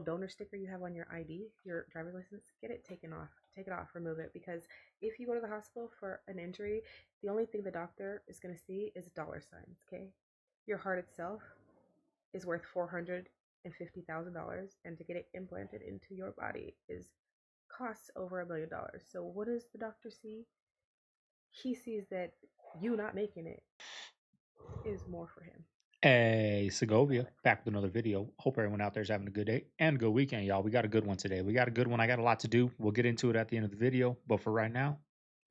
donor sticker you have on your ID, your driver's license, get it taken off. Take it off, remove it, because if you go to the hospital for an injury, the only thing the doctor is going to see is dollar signs, okay? Your heart itself is worth $450,000, and to get it implanted into your body costs over $1 million. So what does the doctor see? He sees that you not making it is more for him. Hey, Segovia, back with another video. Hope everyone out there is having a good day and a good weekend, y'all. We got a good one today. We got a good one. I got a lot to do. We'll get into it at the end of the video. But for right now,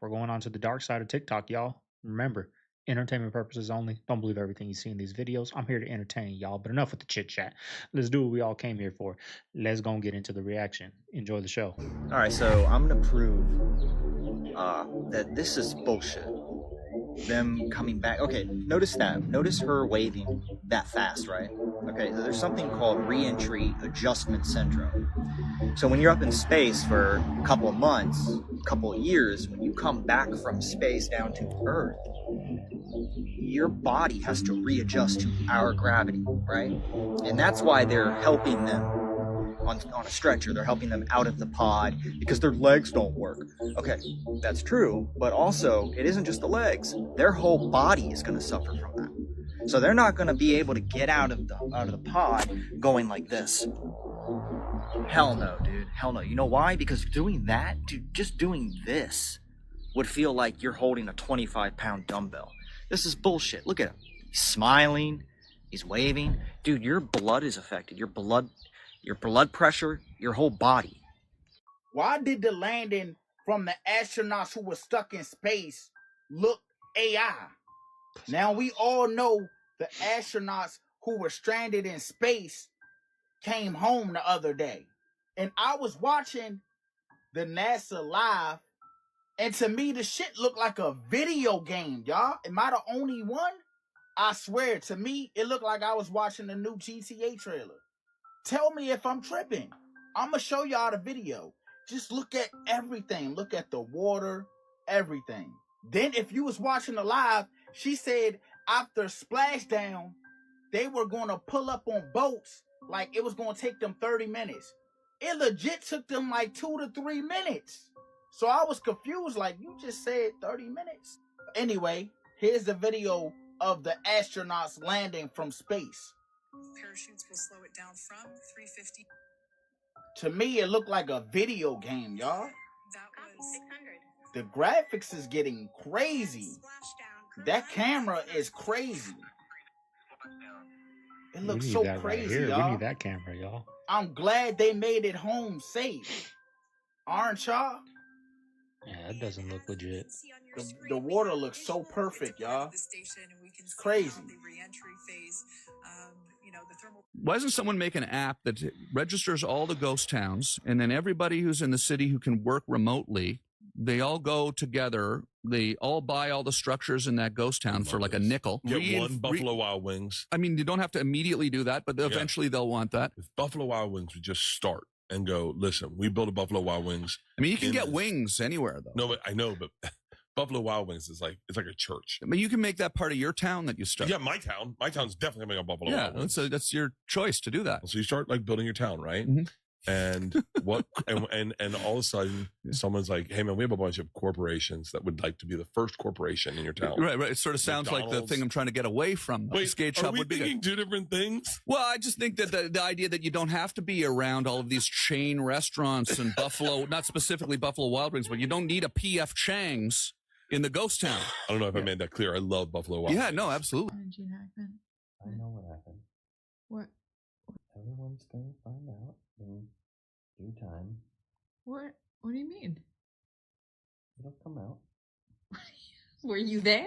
we're going on to the dark side of TikTok, y'all. Remember, entertainment purposes only. Don't believe everything you see in these videos. I'm here to entertain y'all, but enough with the chit chat. Let's do what we all came here for. Let's go and get into the reaction. Enjoy the show. All right, so I'm gonna prove that this is bullshit. Them coming back. Okay, notice that. Notice her waving that fast, right? Okay, so there's something called re-entry adjustment syndrome. So when you're up in space for a couple of months, a couple of years, when you come back from space down to Earth, your body has to readjust to our gravity, right? And that's why they're helping them on a stretcher. They're helping them out of the pod because their legs don't work. Okay, that's true, but also it isn't just the legs. Their whole body is going to suffer from that. So they're not going to be able to get out of the pod going like this. Hell no, dude. Hell no. You know why? Because doing that, dude, just doing this would feel like you're holding a 25-pound dumbbell. This is bullshit. Look at him. He's smiling. He's waving. Dude, your blood is affected. Your blood pressure, your whole body. Why did the landing from the astronauts who were stuck in space look AI? Now we all know the astronauts who were stranded in space came home the other day. And I was watching the NASA live, and to me the shit looked like a video game, y'all. Am I the only one? I swear, to me, it looked like I was watching the new GTA trailer. Tell me if I'm tripping. I'm going to show y'all the video. Just look at everything. Look at the water, everything. Then if you was watching the live, she said after splashdown, they were going to pull up on boats like it was going to take them 30 minutes. It legit took them like 2 to 3 minutes. So I was confused, like, you just said 30 minutes. Anyway, here's the video of the astronauts landing from space. Parachutes will slow it down from 350. To me, it looked like a video game, y'all. That was 600. The graphics is getting crazy. That camera is crazy. It looks so crazy, right y'all. We need that camera, y'all. I'm glad they made it home safe. Aren't y'all? Yeah, that doesn't look legit. The water looks so perfect, y'all. It's crazy. Why doesn't someone make an app that registers all the ghost towns, and then everybody who's in the city who can work remotely, they all go together, they all buy all the structures in that ghost town for like a nickel. Get one Buffalo Wild Wings. I mean, you don't have to immediately do that, but eventually they'll want that. If Buffalo Wild Wings would just start and go, listen, we built a Buffalo Wild Wings. I mean, you can get wings anywhere, though. No, but I know, but Buffalo Wild Wings is like, it's like a church. I mean, you can make that part of your town that you start. Yeah, my town. My town's definitely going to make a Buffalo Wild Wings. Yeah, that's your choice to do that. So you start like building your town, right? Mm-hmm. And what and all of a sudden someone's like, hey man, we have a bunch of corporations that would like to be the first corporation in your town. Right. It sort of sounds like the thing I'm trying to get away from. Wait, skate are shop we would be thinking two different things? Well, I just think that the idea that you don't have to be around all of these chain restaurants and Buffalo, not specifically Buffalo Wild Wings, but you don't need a P.F. Chang's in the ghost town. I don't know if I made that clear. I love Buffalo Wild Wings. Yeah, no, absolutely. Gene Hackman. I know what happened. What? Everyone's going to find out in due time. What? What do you mean? It'll come out. Were you there?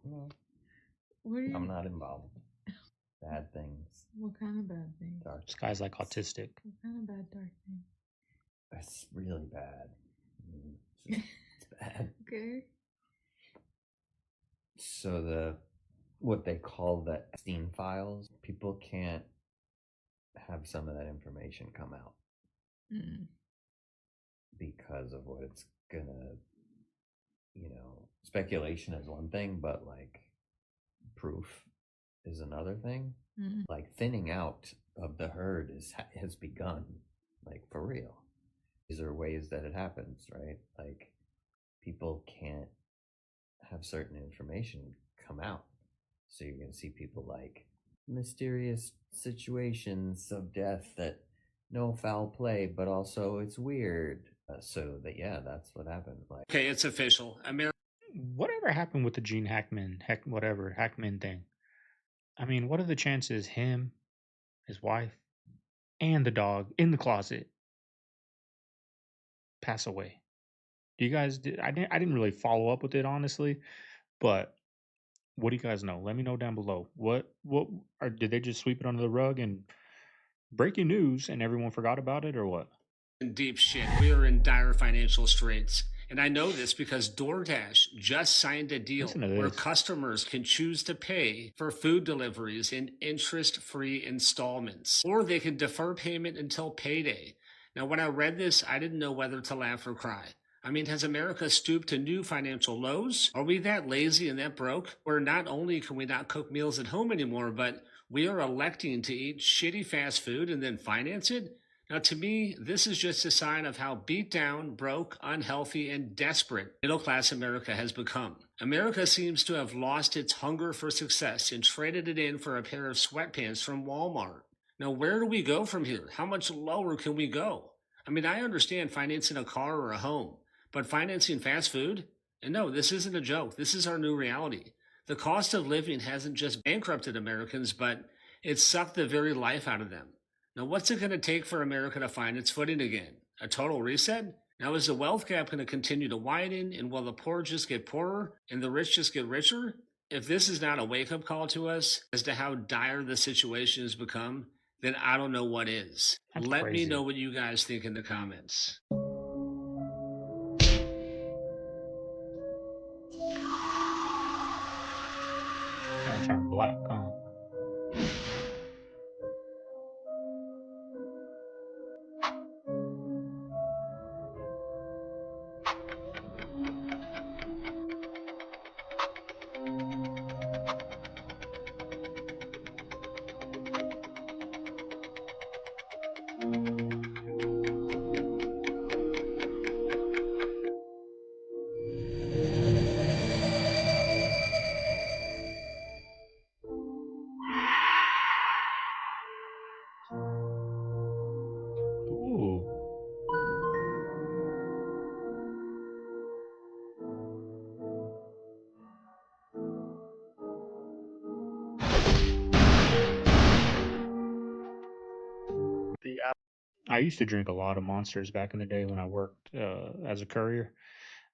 No. What are you... I'm not involved. Bad things. What kind of bad things? Dark. This guy's like autistic. What kind of bad dark thing? It's really bad. It's bad. Okay. So what they call the Epstein files, people can't have some of that information come out because of what it's gonna, speculation is one thing, but like proof is another thing. Like thinning out of the herd has begun, like for real. These are ways that it happens, right? Like people can't have certain information come out. So you're going to see people like mysterious situations of death that no foul play, but also it's weird. So that, yeah, that's what happened. Like, okay, it's official. Whatever happened with the Gene Hackman thing? I mean, what are the chances him, his wife, and the dog in the closet pass away? Do you guys? I didn't really follow up with it honestly, but what do you guys know? Let me know down below. What or did they just sweep it under the rug and breaking news and everyone forgot about it, or what? In deep shit. We are in dire financial straits. And I know this because DoorDash just signed a deal where customers can choose to pay for food deliveries in interest-free installments, or they can defer payment until payday. Now, when I read this, I didn't know whether to laugh or cry. I mean, has America stooped to new financial lows? Are we that lazy and that broke? Where not only can we not cook meals at home anymore, but we are electing to eat shitty fast food and then finance it? Now, to me, this is just a sign of how beat down, broke, unhealthy, and desperate middle-class America has become. America seems to have lost its hunger for success and traded it in for a pair of sweatpants from Walmart. Now, where do we go from here? How much lower can we go? I mean, I understand financing a car or a home, but financing fast food? And no, this isn't a joke. This is our new reality. The cost of living hasn't just bankrupted Americans, but it's sucked the very life out of them. Now, what's it going to take for America to find its footing again? A total reset? Now, is the wealth gap going to continue to widen, and will the poor just get poorer and the rich just get richer? If this is not a wake-up call to us as to how dire the situation has become, then I don't know what is. Let me know what you guys think in the comments. Turn black on. I used to drink a lot of Monsters back in the day when I worked as a courier.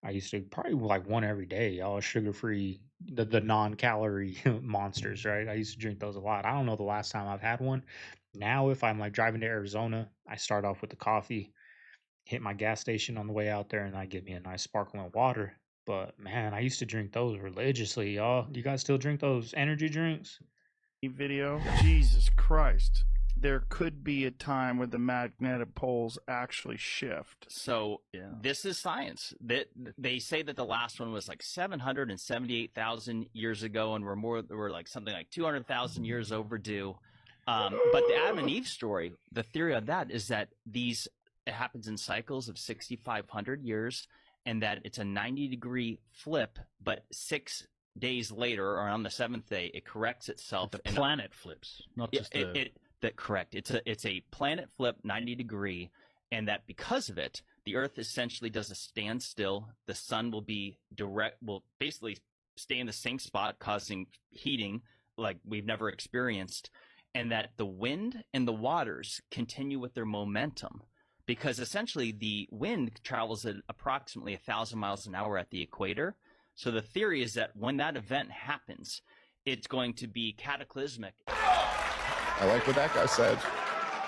I used to probably like one every day, all sugar-free, the non-calorie Monsters, right? I used to drink those a lot. I don't know the last time I've had one. Now, if I'm like driving to Arizona, I start off with the coffee, hit my gas station on the way out there, and I get me a nice sparkling water. But man, I used to drink those religiously, y'all. Do you guys still drink those energy drinks? Video. Jesus Christ. There could be a time where the magnetic poles actually shift. So this is science. That they say that the last one was like 778,000 years ago, and we're like something like 200,000 years overdue. But the Adam and Eve story, the theory of that is that it happens in cycles of 6,500 years, and that it's a 90-degree flip, but 6 days later, or on the 7th day, it corrects itself. The planet flips, not just correct. It's a planet flip 90-degree, and that because of it, the Earth essentially does a standstill. The sun will basically stay in the same spot, causing heating like we've never experienced, and that the wind and the waters continue with their momentum, because essentially the wind travels at approximately 1,000 miles an hour at the equator. So the theory is that when that event happens, it's going to be cataclysmic. I like what that guy said.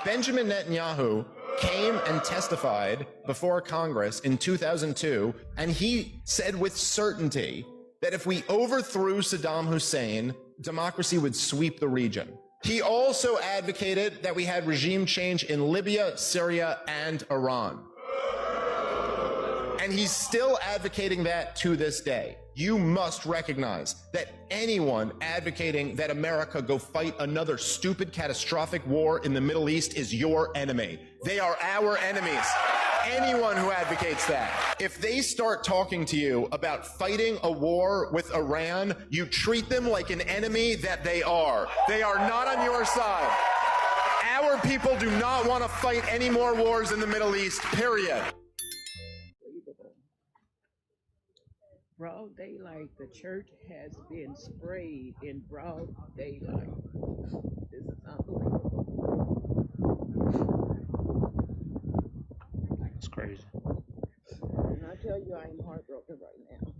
Benjamin Netanyahu came and testified before Congress in 2002, and he said with certainty that if we overthrew Saddam Hussein, democracy would sweep the region. He also advocated that we had regime change in Libya, Syria, and Iran. And he's still advocating that to this day. You must recognize that anyone advocating that America go fight another stupid, catastrophic war in the Middle East is your enemy. They are our enemies. Anyone who advocates that. If they start talking to you about fighting a war with Iran, you treat them like an enemy that they are. They are not on your side. Our people do not want to fight any more wars in the Middle East, period. Broad daylight, the church has been sprayed in broad daylight. This is unbelievable. It's crazy. And I tell you, I am heartbroken right now.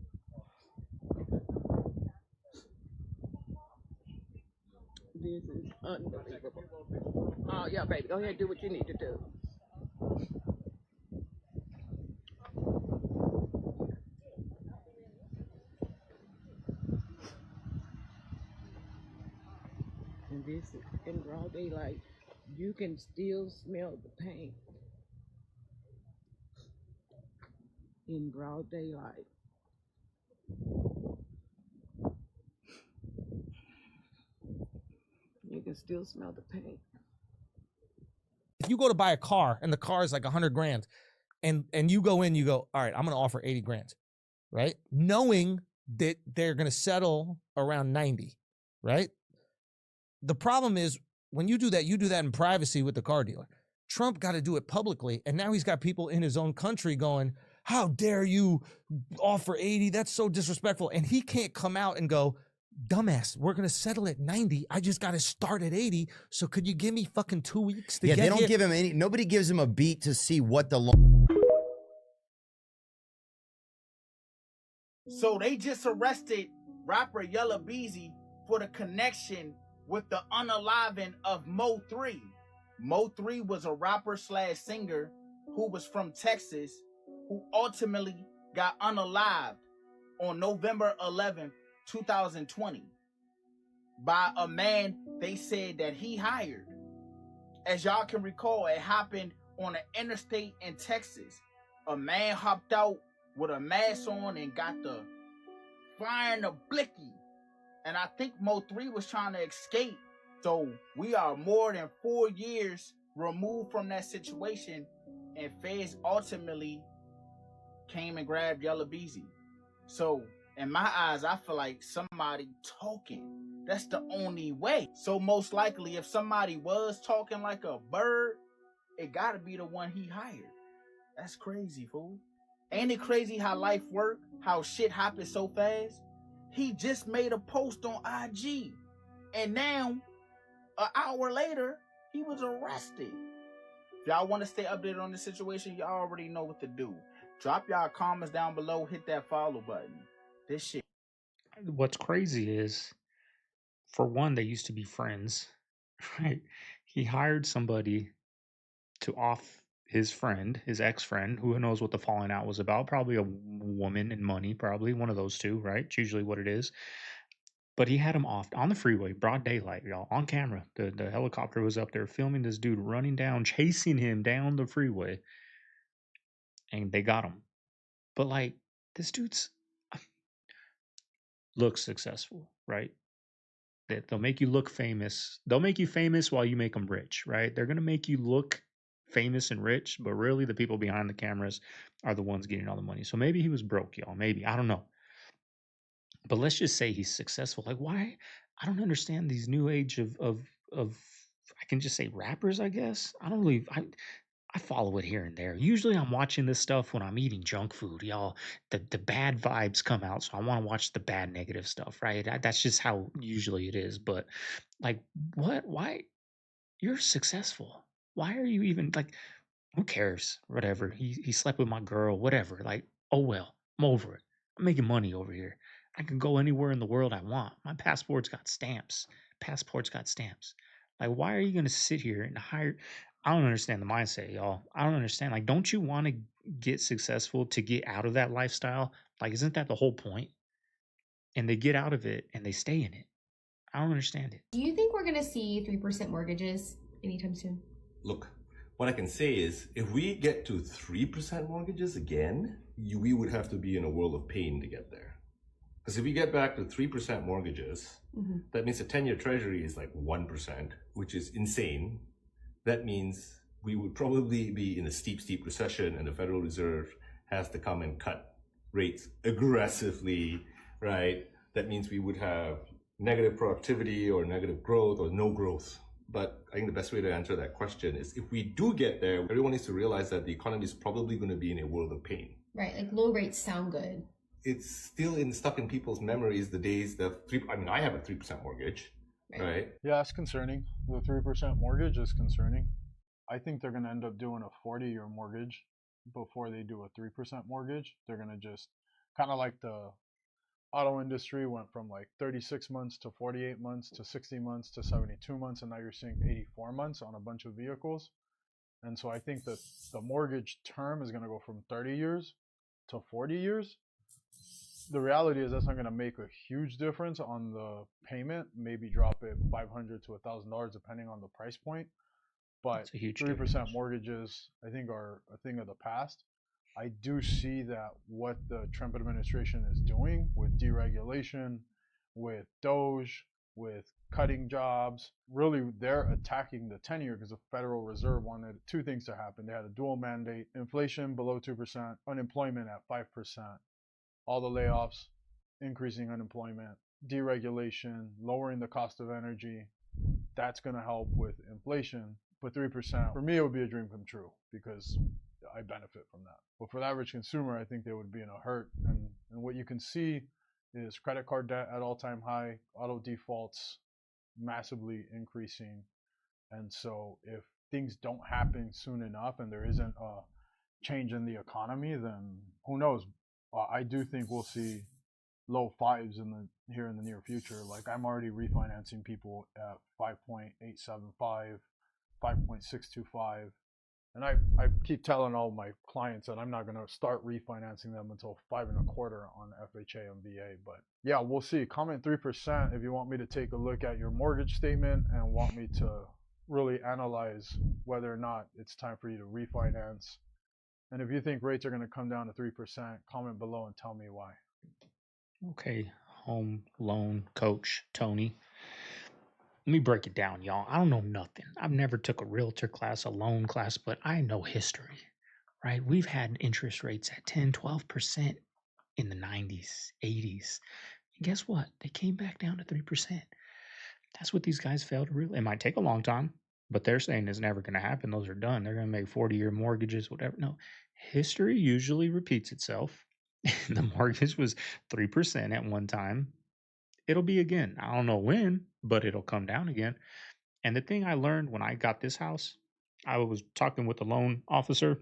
This is unbelievable. Oh, yeah, baby, go ahead and do what you need to do. And this is in broad daylight. You can still smell the paint in broad daylight. You can still smell the paint. If you go to buy a car and the car is like 100 grand and you go in, you go, all right, I'm going to offer 80 grand, right? Knowing that they're going to settle around 90, right? The problem is when you do that in privacy with the car dealer. Trump got to do it publicly. And now he's got people in his own country going, how dare you offer 80? That's so disrespectful. And he can't come out and go, dumbass, we're going to settle at 90. I just got to start at 80. So could you give me fucking 2 weeks to get they don't here? give him any, nobody gives him a beat to see what the long. So they just arrested rapper Yalla Beezy for the connection with the unaliving of Mo 3. Mo 3 was a rapper slash singer who was from Texas who ultimately got unalived on November 11th, 2020 by a man they said that he hired. As y'all can recall, it happened on an interstate in Texas. A man hopped out with a mask on and got the firing a blicky. And I think Mo 3 was trying to escape. So we are more than 4 years removed from that situation, and feds ultimately came and grabbed Yalla Beezy. So in my eyes, I feel like somebody talking. That's the only way. So most likely, if somebody was talking like a bird, it gotta be the one he hired. That's crazy, fool. Ain't it crazy how life work? How shit happens so fast? He just made a post on IG, and now, an hour later, he was arrested. If y'all want to stay updated on the situation, y'all already know what to do. Drop y'all comments down below, hit that follow button. This shit. What's crazy is, for one, they used to be friends, right? He hired somebody to off his friend, his ex-friend, who knows what the falling out was about. Probably a woman and money, probably one of those two, right? It's usually what it is. But he had him off on the freeway, broad daylight, y'all, on camera. The helicopter was up there filming this dude running down, chasing him down the freeway. And they got him. But like, this dude's looks successful, right? They'll make you look famous. They'll make you famous while you make them rich, right? They're going to make you look famous and rich, but really the people behind the cameras are the ones getting all the money. So maybe he was broke, y'all. Maybe. I don't know. But let's just say he's successful. Like, why? I don't understand these new age of I can just say rappers, I guess. I don't really I follow it here and there. Usually I'm watching this stuff when I'm eating junk food, y'all. The bad vibes come out, so I want to watch the bad negative stuff, right? That's just how usually it is. But like, what? Why? You're successful. Why are you even like, who cares? Whatever. He slept with my girl, whatever. Like, oh well, I'm over it. I'm making money over here. I can go anywhere in the world I want. My passport's got stamps. Passport's got stamps. Like, why are you gonna sit here and hire? I don't understand the mindset, y'all. I don't understand. Like, don't you want to get successful to get out of that lifestyle? Like, isn't that the whole point? And they get out of it and they stay in it. I don't understand it. Do you think we're going to see 3% mortgages anytime soon? Look, what I can say is if we get to 3% mortgages again, we would have to be in a world of pain to get there. Because if we get back to 3% mortgages, that means a 10-year treasury is like 1%, which is insane. That means we would probably be in a steep recession, and the Federal Reserve has to come and cut rates aggressively, right? That means we would have negative productivity or negative growth or no growth. But I think the best way to answer that question is if we do get there, everyone needs to realize that the economy is probably going to be in a world of pain. Right, like low rates sound good. It's still stuck in people's memories, the days I have a 3% mortgage, right? Yeah, it's concerning. The 3% mortgage is concerning. I think they're going to end up doing a 40-year mortgage before they do a 3% mortgage. They're going to just kind of like the auto industry went from like 36 months to 48 months to 60 months to 72 months, and now you're seeing 84 months on a bunch of vehicles. And so I think that the mortgage term is going to go from 30 years to 40 years. The reality is that's not going to make a huge difference on the payment. Maybe drop it $500 to $1,000 depending on the price point. But 3% mortgages, I think, are a thing of the past. I do see that what the Trump administration is doing with deregulation, with Doge, with cutting jobs, really they're attacking the 10-year because the Federal Reserve wanted two things to happen. They had a dual mandate, inflation below 2%, unemployment at 5%, all the layoffs, increasing unemployment, deregulation, lowering the cost of energy. That's going to help with inflation. But 3%, for me, it would be a dream come true because I benefit from that. But for the average consumer, I think they would be in a hurt. And what you can see is credit card debt at all-time high, auto defaults massively increasing. And so if things don't happen soon enough and there isn't a change in the economy, then who knows? I do think we'll see low fives here in the near future. Like I'm already refinancing people at 5.875, 5.625. And I keep telling all my clients that I'm not going to start refinancing them until 5.25 on FHA and VA. But yeah, we'll see. Comment 3% if you want me to take a look at your mortgage statement and want me to really analyze whether or not it's time for you to refinance. And if you think rates are going to come down to 3%, comment below and tell me why. Okay, home loan coach Tony. Let me break it down, y'all. I don't know nothing. I've never took a realtor class, a loan class, but I know history, right? We've had interest rates at 10, 12% in the 90s, 80s. And guess what? They came back down to 3%. That's what these guys failed to realize. It might take a long time, but they're saying it's never going to happen. Those are done. They're going to make 40-year mortgages, whatever. No, history usually repeats itself. The mortgage was 3% at one time. It'll be again. I don't know when, but it'll come down again. And the thing I learned when I got this house, I was talking with the loan officer.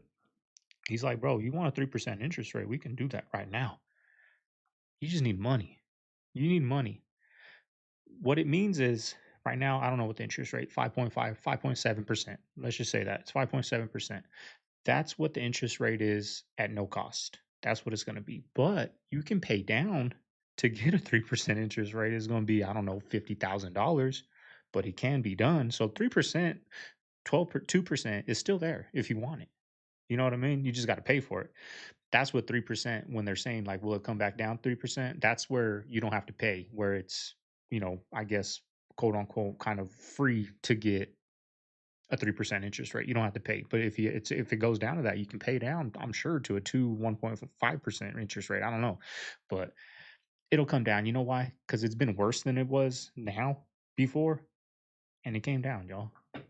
He's like, bro, you want a 3% interest rate? We can do that right now. You just need money. You need money. What it means is right now, I don't know what the interest rate, 5.5, 5.7%. Let's just say that. It's 5.7%. That's what the interest rate is at no cost. That's what it's going to be. But you can pay down to get a 3% interest rate. Is going to be, I don't know, $50,000, but it can be done. So 3%, 2% is still there if you want it. You know what I mean? You just got to pay for it. That's what 3%, when they're saying like, will it come back down 3%? That's where you don't have to pay, where it's, I guess, quote unquote, kind of free to get a 3% interest rate. You don't have to pay. But if it goes down to that, you can pay down, I'm sure, to a 1.5% interest rate. I don't know. But it'll come down. You know why? Because it's been worse than it was before. And it came down, y'all. I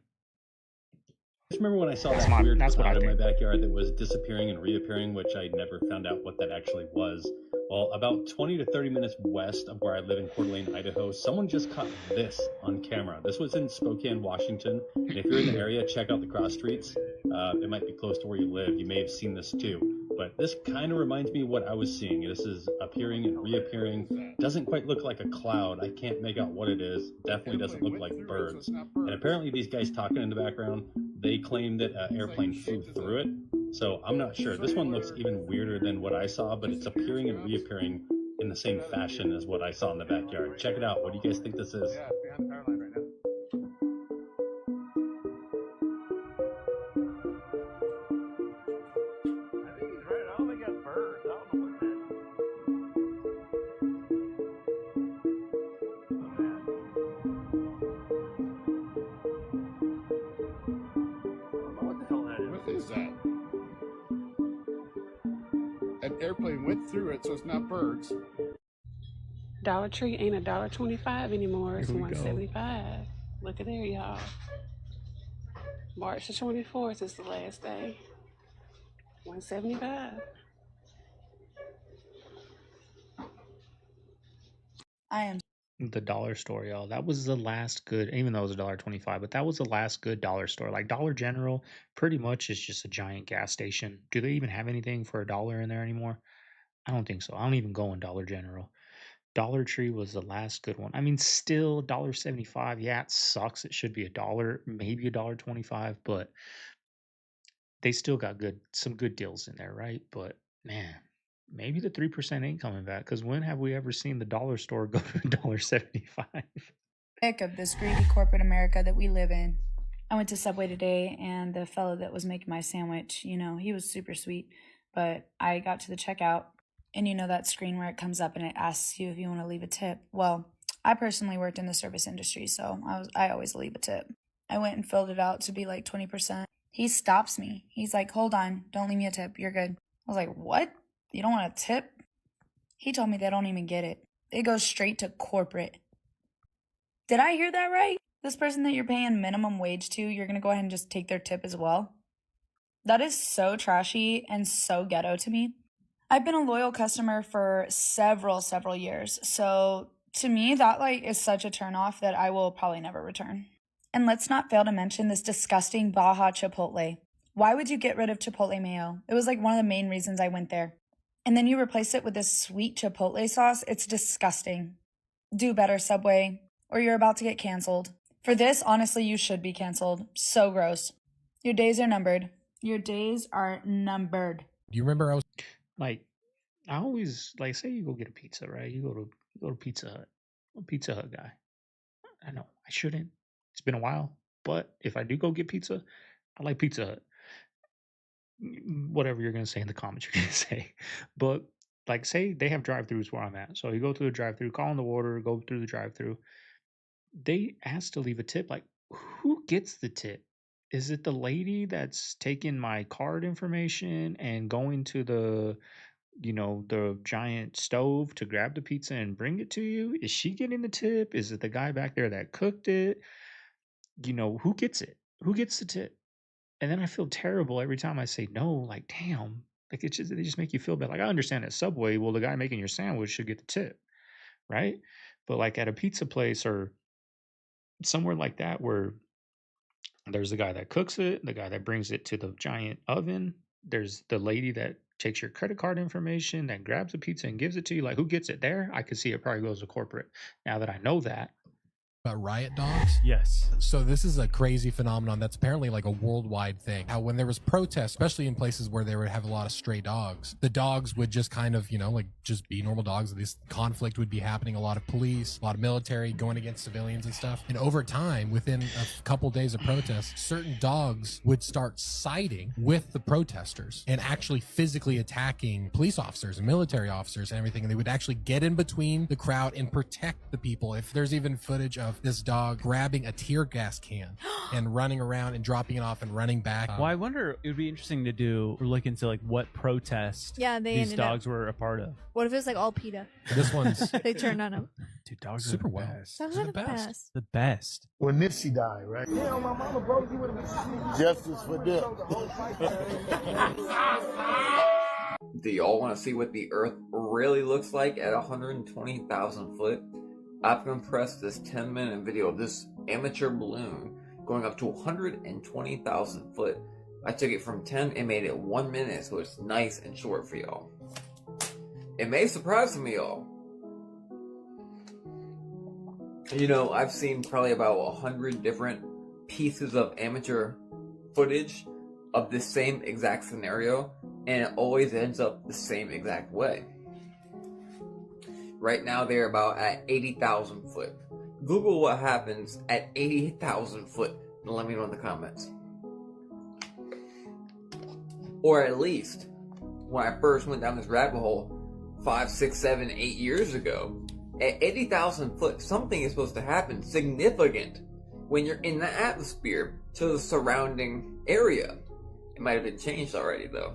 just remember when I saw that weird cloud in my backyard that was disappearing and reappearing, which I never found out what that actually was. Well, about 20 to 30 minutes west of where I live in Coeur d'Alene, Idaho, someone just caught this on camera. This was in Spokane, Washington. And if you're in the area, check out the cross streets. It might be close to where you live. You may have seen this too. But this kind of reminds me of what I was seeing. This is appearing and reappearing. Doesn't quite look like a cloud. I can't make out what it is. Definitely doesn't look like birds. And apparently these guys talking in the background, they claim that an airplane flew through it. So I'm not sure. This one looks even weirder than what I saw, but it's appearing and reappearing in the same fashion as what I saw in the backyard. Check it out. What do you guys think this is? Yeah, it's behind the power line right now. I think he's right. I don't think that's birds. airplane went through it, so it's not birds. Dollar Tree ain't $1.25 anymore. It's Here we go. $1.75. Look at there, y'all. March the 24th is the last day. $1.75. I am. The dollar store, y'all. That was the last good, even though it was $1.25, but that was the last good dollar store. Like Dollar General pretty much is just a giant gas station. Do they even have anything for $1 in there anymore? I don't think so. I don't even go in Dollar General. Dollar Tree was the last good one. I mean, still $1.75. Yeah, it sucks. It should be $1, maybe $1.25, but they still got some good deals in there, right? But man, maybe the 3% ain't coming back, because when have we ever seen the dollar store go to $1.75? Sick of this greedy corporate America that we live in. I went to Subway today, and the fellow that was making my sandwich, you know, he was super sweet, but I got to the checkout, and you know that screen where it comes up and it asks you if you want to leave a tip. Well, I personally worked in the service industry, so I always leave a tip. I went and filled it out to be like 20%. He stops me. He's like, hold on, don't leave me a tip. You're good. I was like, what? You don't want a tip? He told me they don't even get it. It goes straight to corporate. Did I hear that right? This person that you're paying minimum wage to, you're going to go ahead and just take their tip as well? That is so trashy and so ghetto to me. I've been a loyal customer for several years. So to me, that is such a turnoff that I will probably never return. And let's not fail to mention this disgusting Baja Chipotle. Why would you get rid of Chipotle mayo? It was one of the main reasons I went there. And then you replace it with this sweet Chipotle sauce. It's disgusting. Do better, Subway, or you're about to get canceled. For this, honestly, you should be canceled. So gross. Your days are numbered. Your days are numbered. Do you remember I always say you go get a pizza, right? You go to Pizza Hut. I'm a Pizza Hut guy. I know I shouldn't. It's been a while, but if I do go get pizza, I like Pizza Hut. Whatever you're gonna say in the comments, you're gonna say. But say they have drive-throughs where I'm at, so you go through the drive-through, call in the order, go through the drive-through. They ask to leave a tip. Who gets the tip? Is it the lady that's taking my card information and going to the giant stove to grab the pizza and bring it to you? Is she getting the tip? Is it the guy back there that cooked it? Who gets it? Who gets the tip? And then I feel terrible every time I say no. Damn. They just make you feel bad. I understand at Subway, well, the guy making your sandwich should get the tip, right? But at a pizza place or somewhere like that where there's the guy that cooks it, the guy that brings it to the giant oven, there's the lady that takes your credit card information, that grabs a pizza and gives it to you. Who gets it there? I could see it probably goes to corporate. Now that I know that. About riot dogs? Yes. So this is a crazy phenomenon that's apparently a worldwide thing. How when there was protests, especially in places where they would have a lot of stray dogs, the dogs would just kind of, just be normal dogs. This conflict would be happening. A lot of police, a lot of military going against civilians and stuff. And over time, within a couple days of protests, certain dogs would start siding with the protesters and actually physically attacking police officers and military officers and everything. And they would actually get in between the crowd and protect the people. If there's even footage of this dog grabbing a tear gas can and running around and dropping it off and running back. Well, I wonder, it would be interesting to look into what protest they these ended dogs up. were a part of. What if it was all PETA? This one's They turned on him. Dude, dogs super are the well. best. Dogs are the best. The best. When Nipsey died, right? Hell, my mama broke you with a Justice for Dip. Do y'all want to see what the Earth really looks like at 120,000 foot? I've compressed this 10-minute video of this amateur balloon going up to 120,000 foot. I took it from 10 and made it 1 minute, so it's nice and short for y'all. It may surprise some of y'all. I've seen probably about 100 different pieces of amateur footage of the same exact scenario, and it always ends up the same exact way. Right now, they're about at 80,000 foot. Google what happens at 80,000 foot and let me know in the comments. Or at least, when I first went down this rabbit hole 5, 6, 7, 8 years ago, at 80,000 foot, something is supposed to happen significant when you're in the atmosphere to the surrounding area. It might have been changed already, though.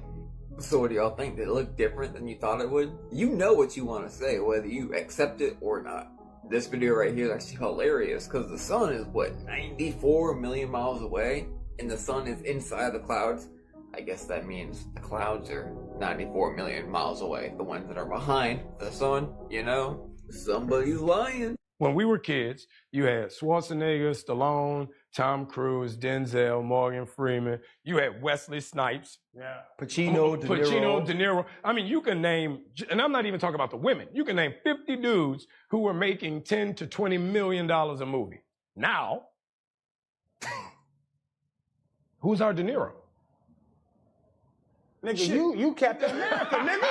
So what do y'all think? Did it look different than you thought it would? You know what you want to say, whether you accept it or not. This video right here is actually hilarious because the sun is, what, 94 million miles away? And the sun is inside the clouds? I guess that means the clouds are 94 million miles away. The ones that are behind the sun, you know? Somebody's lying. When we were kids, you had Schwarzenegger, Stallone, Tom Cruise, Denzel, Morgan Freeman. You had Wesley Snipes. Yeah. Pacino, De Niro. I mean, you can name, and I'm not even talking about the women. You can name 50 dudes who were making $10 to $20 million a movie. Now, who's our De Niro? Nigga, you Captain America, nigga.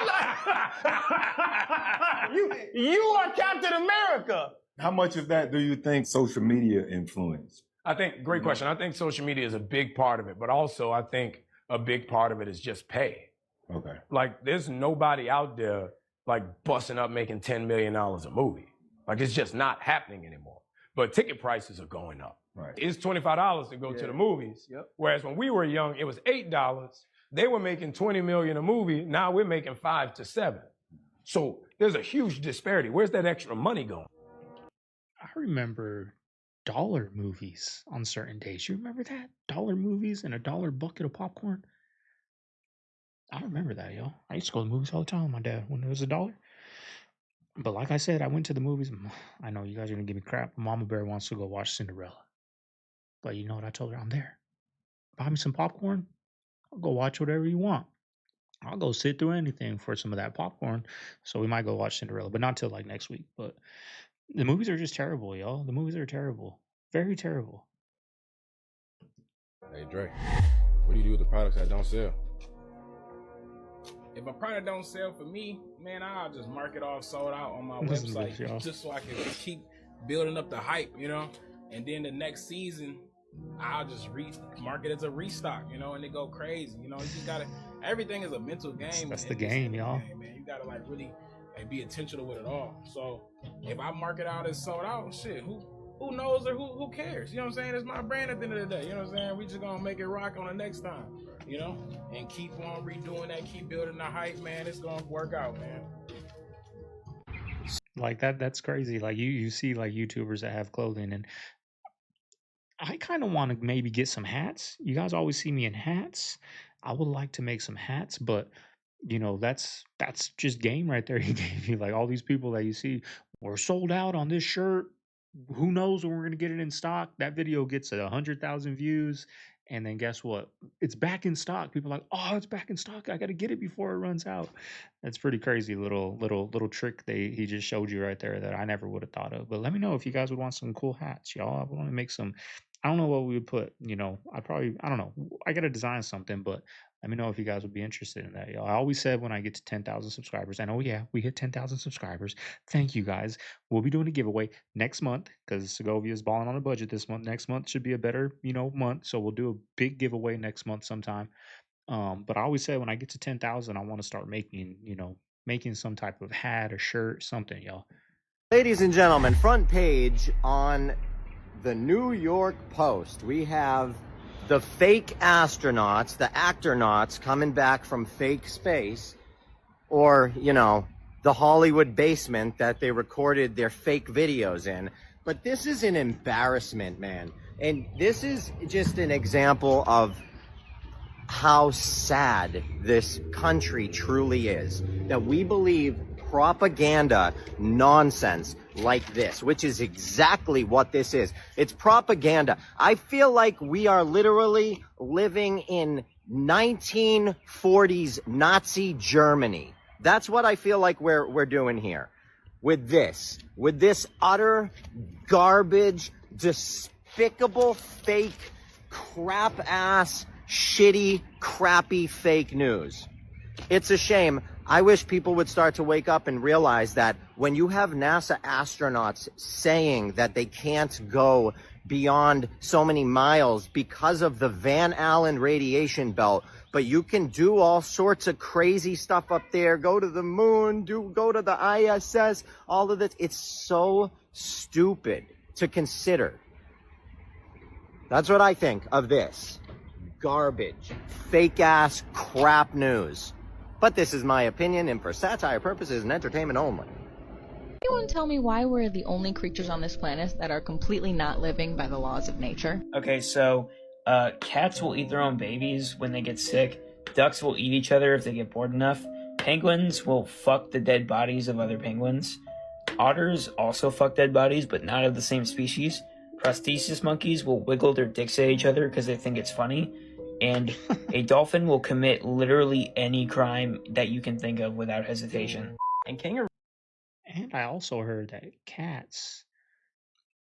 you are Captain America. How much of that do you think social media influenced? I think, great question. I think social media is a big part of it, but also I think a big part of it is just pay. Okay. Like, there's nobody out there like busting up making $10 million a movie. Like, it's just not happening anymore. But ticket prices are going up. Right. It's $25 to go to the movies. Yep. Whereas when we were young, it was $8. They were making $20 million a movie. Now we're making $5 to $7. So there's a huge disparity. Where's that extra money going? I remember dollar movies on certain days. You remember that? Dollar movies and a dollar bucket of popcorn? I remember that, yo. I used to go to the movies all the time with my dad when it was $1. But like I said, I went to the movies. I know you guys are going to give me crap. Mama Bear wants to go watch Cinderella. But you know what I told her? I'm there. Buy me some popcorn. I'll go watch whatever you want. I'll go sit through anything for some of that popcorn. So we might go watch Cinderella, but not till like next week. But the movies are just terrible, y'all. The movies are terrible. Very terrible. Hey, Dre, what do you do with the products that don't sell? If a product don't sell for me, man, I'll just mark it off sold out on my Listen to website this, y'all. just so I can keep building up the hype, you know? And then the next season, I'll just mark it as a restock, you know, and it go crazy. You know, you just gotta, everything is a mental game. That's the game, y'all. Man. You gotta like really be intentional with it all. So if I mark it out as sold out, shit, who knows or who cares? You know what I'm saying? It's my brand at the end of the day. You know what I'm saying? We just gonna make it rock on the next time, you know, and keep on redoing that, keep building the hype, man. It's gonna work out, man. Like that's crazy. Like you see like YouTubers that have clothing, and I kind of want to maybe get some hats. You guys always see me in hats. I would like to make some hats, but you know, that's just game right there. He gave you like all these people that you see, we're sold out on this shirt. Who knows when we're gonna get it in stock? That video gets 100,000 views, and then guess what? It's back in stock. People are like, oh, it's back in stock. I gotta get it before it runs out. That's pretty crazy little trick he just showed you right there that I never would have thought of. But let me know if you guys would want some cool hats, y'all. I want to make some. I don't know what we would put. You know, I don't know. I gotta design something, but let me know if you guys would be interested in that, y'all. I always said when I get to 10,000 subscribers, and oh yeah, we hit 10,000 subscribers. Thank you guys. We'll be doing a giveaway next month because Segovia is balling on a budget this month. Next month should be a better, month. So we'll do a big giveaway next month sometime. But I always say when I get to 10,000, I want to start making some type of hat or shirt, something, y'all. Ladies and gentlemen, front page on the New York Post. We have the fake astronauts, the actronauts coming back from fake space, or, the Hollywood basement that they recorded their fake videos in. But this is an embarrassment, man. And this is just an example of how sad this country truly is, that we believe propaganda nonsense like this, which is exactly what this is. It's propaganda. I feel like we are literally living in 1940s Nazi Germany. That's what I feel like we're doing here with this utter garbage, despicable, fake, crap ass, shitty, crappy fake news. It's a shame. I wish people would start to wake up and realize that when you have NASA astronauts saying that they can't go beyond so many miles because of the Van Allen radiation belt, but you can do all sorts of crazy stuff up there, go to the moon, go to the ISS, all of this. It's so stupid to consider. That's what I think of this. Garbage, fake ass crap news. But this is my opinion, and for satire purposes and entertainment only. Anyone tell me why we're the only creatures on this planet that are completely not living by the laws of nature? Okay, so cats will eat their own babies when they get sick. Ducks will eat each other if they get bored enough. Penguins will fuck the dead bodies of other penguins. Otters also fuck dead bodies, but not of the same species. Prosthesis monkeys will wiggle their dicks at each other because they think it's funny. And a dolphin will commit literally any crime that you can think of without hesitation. And kangaroos. And I also heard that cats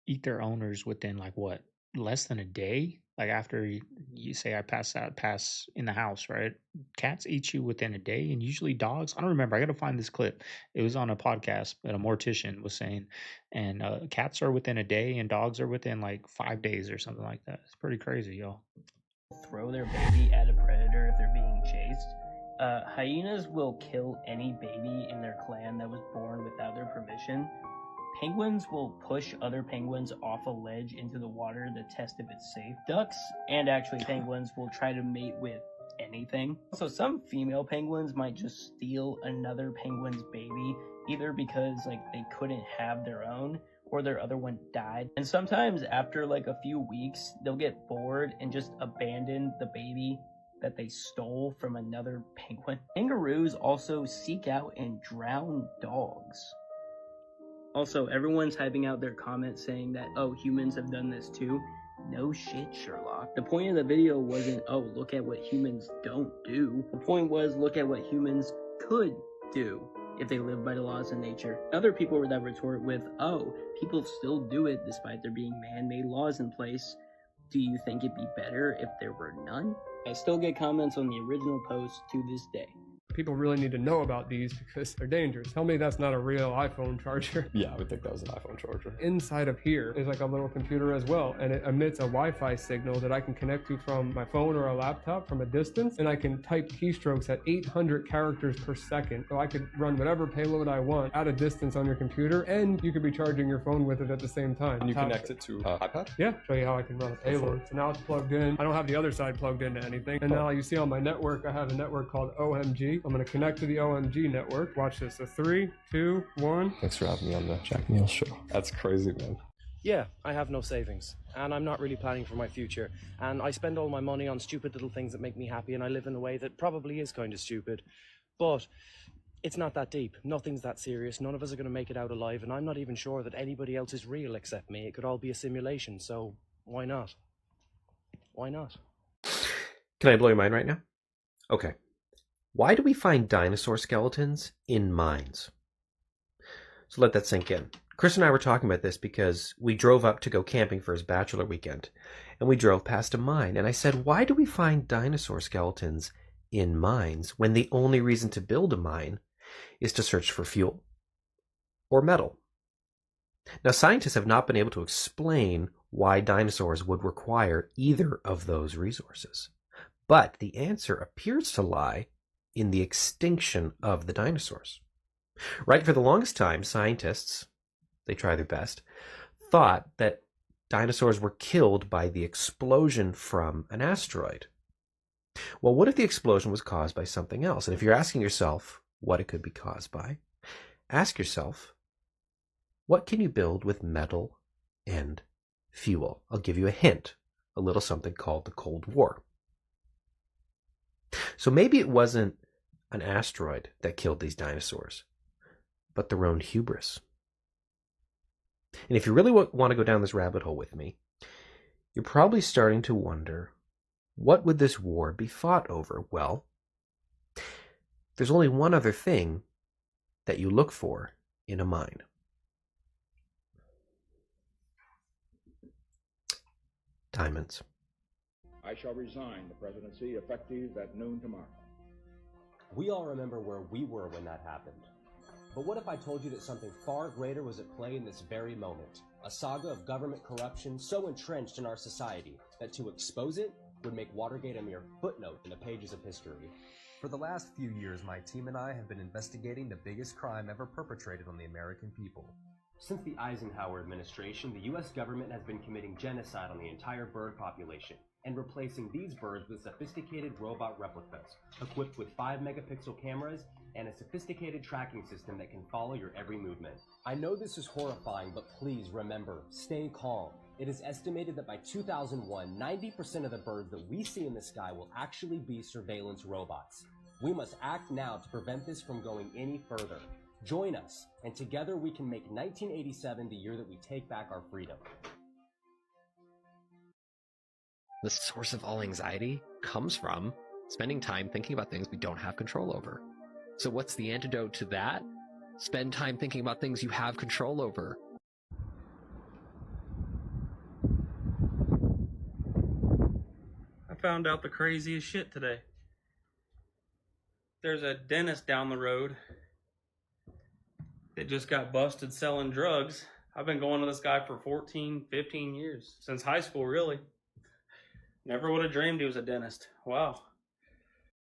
eat their owners within like what, less than a day? Like after you say I pass in the house, right? Cats eat you within a day, and usually dogs. I don't remember. I got to find this clip. It was on a podcast that a mortician was saying, and cats are within a day, and dogs are within like 5 days or something like that. It's pretty crazy, y'all. Throw their baby at a predator if they're being chased. Hyenas will kill any baby in their clan that was born without their permission. Penguins will push other penguins off a ledge into the water to test if it's safe. Ducks, and actually penguins, will try to mate with anything. So some female penguins might just steal another penguin's baby, either because like they couldn't have their own, or their other one died. And sometimes after like a few weeks, they'll get bored and just abandon the baby that they stole from another penguin. Kangaroos also seek out and drown dogs. Also, everyone's hyping out their comments saying that, oh, humans have done this too. No shit, Sherlock. The point of the video wasn't, oh, look at what humans don't do. The point was, look at what humans could do if they live by the laws of nature. Other people were that retort with, oh, people still do it despite there being man-made laws in place. Do you think it'd be better if there were none? I still get comments on the original post to this day. People really need to know about these because they're dangerous. Tell me that's not a real iPhone charger. Yeah, I would think that was an iPhone charger. Inside of here is like a little computer as well, and it emits a Wi-Fi signal that I can connect to from my phone or a laptop from a distance, and I can type keystrokes at 800 characters per second. So I could run whatever payload I want at a distance on your computer, and you could be charging your phone with it at the same time. And you connect it to an iPad? Yeah, show you how I can run a payload. So now it's plugged in. I don't have the other side plugged into anything. And now you see on my network, I have a network called OMG. I'm going to connect to the OMG network. Watch this. So 3, 2, 1. Thanks for having me on the Jack Neal show. That's crazy, man. Yeah, I have no savings, and I'm not really planning for my future, and I spend all my money on stupid little things that make me happy, and I live in a way that probably is kind of stupid, but it's not that deep. Nothing's that serious. None of us are going to make it out alive, and I'm not even sure that anybody else is real except me. It could all be a simulation, so why not? Why not? Can I blow your mind right now? Okay. Why do we find dinosaur skeletons in mines? So let that sink in. Chris and I were talking about this because we drove up to go camping for his bachelor weekend, and we drove past a mine, and I said, why do we find dinosaur skeletons in mines when the only reason to build a mine is to search for fuel or metal? Now, scientists have not been able to explain why dinosaurs would require either of those resources, but the answer appears to lie in the extinction of the dinosaurs. Right, for the longest time, scientists, they try their best, thought that dinosaurs were killed by the explosion from an asteroid. Well, what if the explosion was caused by something else? And if you're asking yourself what it could be caused by, ask yourself, what can you build with metal and fuel? I'll give you a hint, a little something called the Cold War. So maybe it wasn't an asteroid that killed these dinosaurs, but their own hubris. And if you really want to go down this rabbit hole with me, you're probably starting to wonder, what would this war be fought over? Well, there's only one other thing that you look for in a mine. Diamonds. I shall resign the presidency effective at noon tomorrow. We all remember where we were when that happened. But what if I told you that something far greater was at play in this very moment? A saga of government corruption so entrenched in our society that to expose it would make Watergate a mere footnote in the pages of history. For the last few years, my team and I have been investigating the biggest crime ever perpetrated on the American people. Since the Eisenhower administration, the U.S. government has been committing genocide on the entire bird population, and replacing these birds with sophisticated robot replicas, equipped with 5-megapixel cameras and a sophisticated tracking system that can follow your every movement. I know this is horrifying, but please remember, stay calm. It is estimated that by 2001, 90% of the birds that we see in the sky will actually be surveillance robots. We must act now to prevent this from going any further. Join us, and together we can make 1987 the year that we take back our freedom. The source of all anxiety comes from spending time thinking about things we don't have control over. So what's the antidote to that? Spend time thinking about things you have control over. I found out the craziest shit today. There's a dentist down the road that just got busted selling drugs. I've been going to this guy for 14, 15 years. Since high school, really. Never would have dreamed he was a dentist. Wow.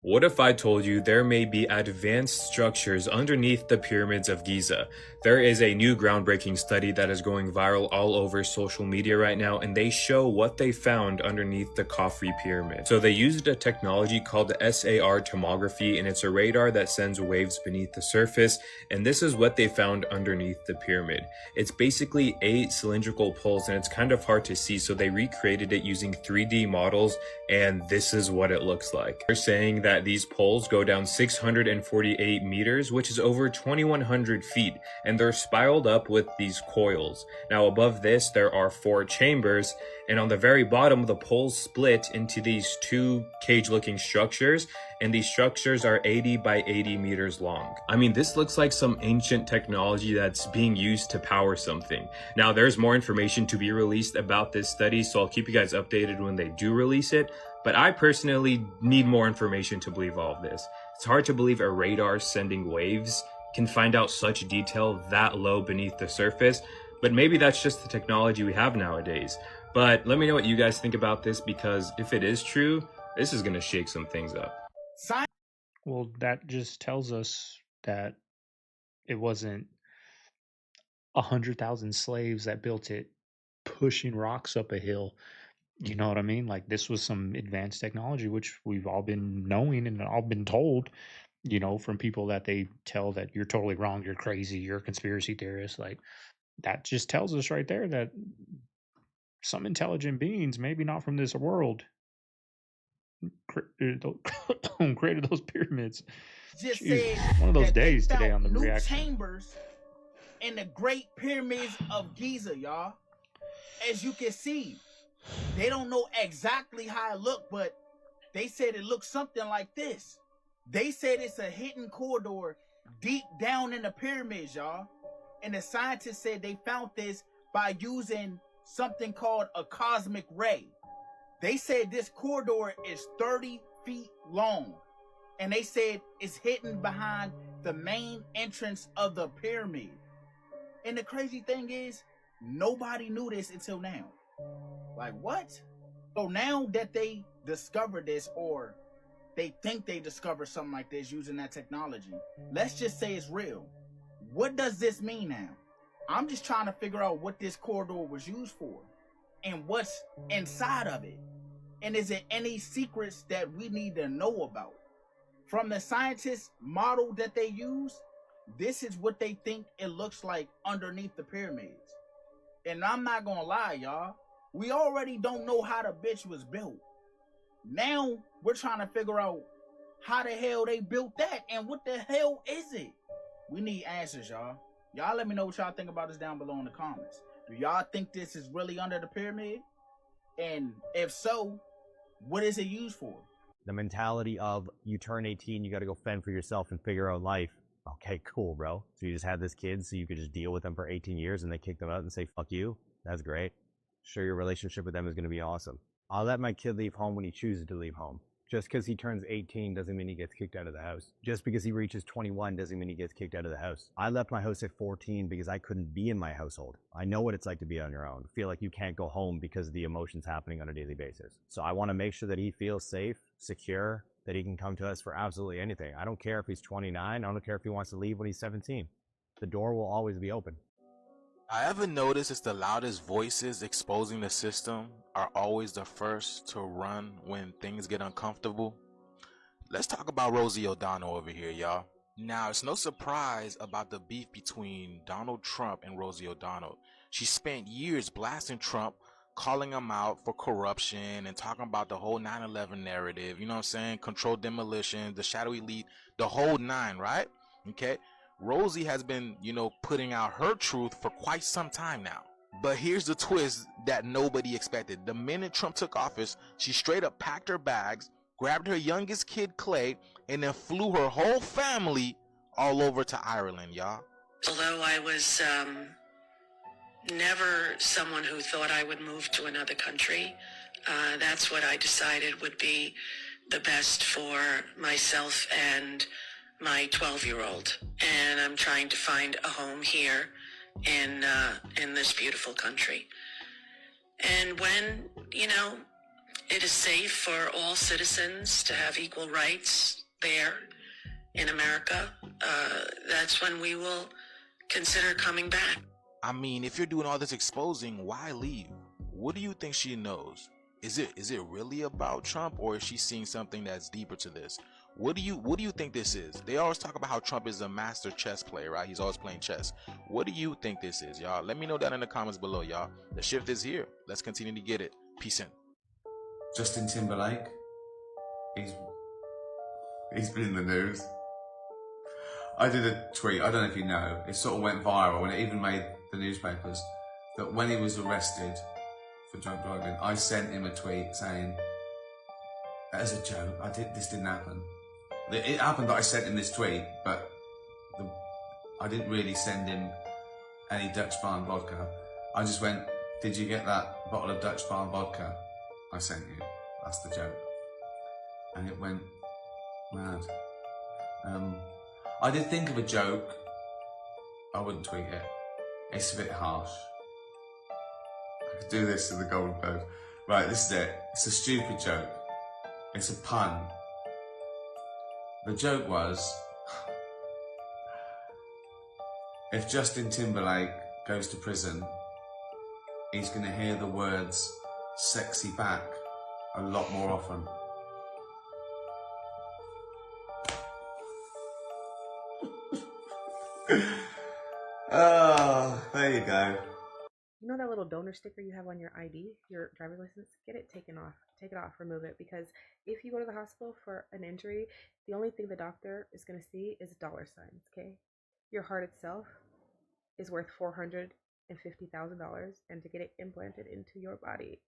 What if I told you there may be advanced structures underneath the pyramids of Giza? There is a new groundbreaking study that is going viral all over social media right now, and they show what they found underneath the Khafre pyramid. So they used a technology called SAR tomography, and it's a radar that sends waves beneath the surface, and this is what they found underneath the pyramid. It's basically 8 cylindrical poles, and it's kind of hard to see, so they recreated it using 3D models, and this is what it looks like. They're saying that these poles go down 648 meters, which is over 2,100 feet, and they're spiraled up with these coils. Now above this, there are 4 chambers, and on the very bottom, the poles split into these 2 cage-looking structures, and these structures are 80 by 80 meters long. I mean, this looks like some ancient technology that's being used to power something. Now, there's more information to be released about this study, so I'll keep you guys updated when they do release it. But I personally need more information to believe all of this. It's hard to believe a radar sending waves can find out such detail that low beneath the surface, but maybe that's just the technology we have nowadays. But let me know what you guys think about this, because if it is true, this is going to shake some things up. Well, that just tells us that it wasn't 100,000 slaves that built it pushing rocks up a hill. You know what I mean? Like, this was some advanced technology, which we've all been knowing and all been told, you know, from people that they tell that you're totally wrong, you're crazy, you're a conspiracy theorist. Like, that just tells us right there that some intelligent beings, maybe not from this world, created those pyramids. Just Jesus, said one of those that they days today found on the new reaction. chambers in the Great Pyramids of Giza, y'all. As you can see, they don't know exactly how it looked, but they said it looks something like this. They said it's a hidden corridor deep down in the pyramids, y'all. And the scientists said they found this by using something called a cosmic ray. They said this corridor is 30 feet long. And they said it's hidden behind the main entrance of the pyramid. And the crazy thing is, nobody knew this until now. Like, what? So now that they discovered this, or they think they discovered something like this using that technology, let's just say it's real. What does this mean now? I'm just trying to figure out what this corridor was used for and what's inside of it. And is there any secrets that we need to know about? From the scientists' model that they use, this is what they think it looks like underneath the pyramids. And I'm not gonna lie, y'all. We already don't know how the bitch was built. Now we're trying to figure out how the hell they built that and what the hell is it? We need answers, y'all. Y'all let me know what y'all think about this down below in the comments. Do y'all think this is really under the pyramid? And if so, what is it used for? The mentality of you turn 18, you got to go fend for yourself and figure out life. Okay, cool, bro. So you just had this kid so you could just deal with them for 18 years and they kick them out and say, fuck you? That's great. Sure, your relationship with them is going to be awesome. I'll let my kid leave home when he chooses to leave home. Just because he turns 18 doesn't mean he gets kicked out of the house. Just because he reaches 21 doesn't mean he gets kicked out of the house. I left my house at 14 because I couldn't be in my household. I know what it's like to be on your own. Feel like you can't go home because of the emotions happening on a daily basis. So I want to make sure that he feels safe, secure, that he can come to us for absolutely anything. I don't care if he's 29. I don't care if he wants to leave when he's 17. The door will always be open. I ever notice it's the loudest voices exposing the system are always the first to run when things get uncomfortable? Let's talk about Rosie O'Donnell over here, y'all. Now, it's no surprise about the beef between Donald Trump and Rosie O'Donnell. She spent years blasting Trump, calling him out for corruption and talking about the whole 9/11 narrative, you know what I'm saying? Controlled demolition, the shadow elite, the whole nine, right? Okay. Rosie has been, putting out her truth for quite some time now. But here's the twist that nobody expected. The minute Trump took office, she straight up packed her bags, grabbed her youngest kid, Clay, and then flew her whole family all over to Ireland, y'all. Although I was never someone who thought I would move to another country, that's what I decided would be the best for myself and my 12-year-old. And I'm trying to find a home here in this beautiful country. And when, it is safe for all citizens to have equal rights there in America, that's when we will consider coming back. I mean, if you're doing all this exposing, why leave? What do you think she knows? Is it really about Trump, or is she seeing something that's deeper to this? What do you think this is? They always talk about how Trump is a master chess player, right? He's always playing chess. What do you think this is, y'all? Let me know down in the comments below, y'all. The shift is here. Let's continue to get it. Peace in. Justin Timberlake, he's been in the news. I did a tweet, I don't know if you know, it sort of went viral and it even made the newspapers, that when he was arrested for drunk driving, I sent him a tweet saying, as a joke, this didn't happen. It happened that I sent him this tweet, but I didn't really send him any Dutch Barn vodka. I just went, did you get that bottle of Dutch Barn vodka I sent you? That's the joke. And it went mad. I did think of a joke. I wouldn't tweet it. It's a bit harsh. I could do this to the Golden Bird. Right, this is it. It's a stupid joke. It's a pun. The joke was, if Justin Timberlake goes to prison, he's going to hear the words sexy back a lot more often. Oh, there you go. You know that little donor sticker you have on your ID, your driver's license? Get it taken off. Take it off, remove it, because if you go to the hospital for an injury, the only thing the doctor is going to see is dollar signs, okay? Your heart itself is worth $450,000, and to get it implanted into your body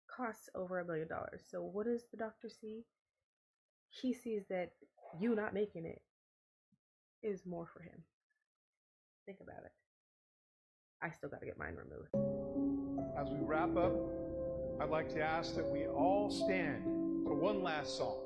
costs over $1 million. So what does the doctor see? He sees that you not making it is more for him. Think about it. I still got to get mine removed. As we wrap up, I'd like to ask that we all stand for one last song.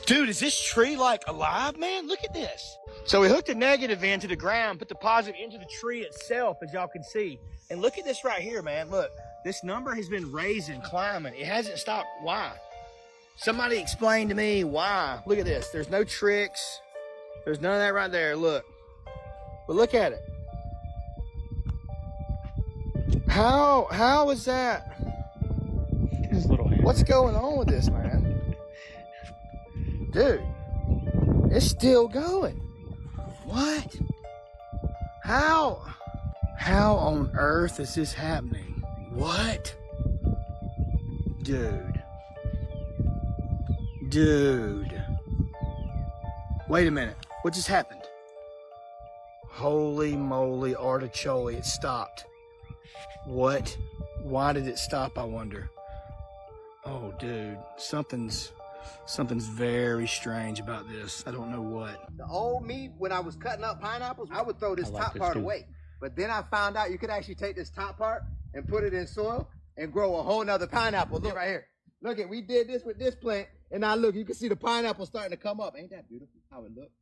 Dude, is this tree like alive, man? Look at this. So we hooked the negative into the ground, put the positive into the tree itself, as y'all can see. And look at this right here, man. Look, this number has been raising, climbing. It hasn't stopped. Why? Somebody explain to me why. Look at this. There's no tricks. There's none of that right there. Look. But look at it. How is that? His little hand. What's going on with this, man? Dude, it's still going. What? How on earth is this happening? What? Dude. Wait a minute. What just happened? Holy moly artichoke, it stopped. What? Why did it stop, I wonder? Oh, dude, something's very strange about this. I don't know what. The old me, when I was cutting up pineapples, I would throw this top part away. But then I found out you could actually take this top part and put it in soil and grow a whole nother pineapple. Look right here. Look at, we did this with this plant, and now look, you can see the pineapple starting to come up. Ain't that beautiful how it looks?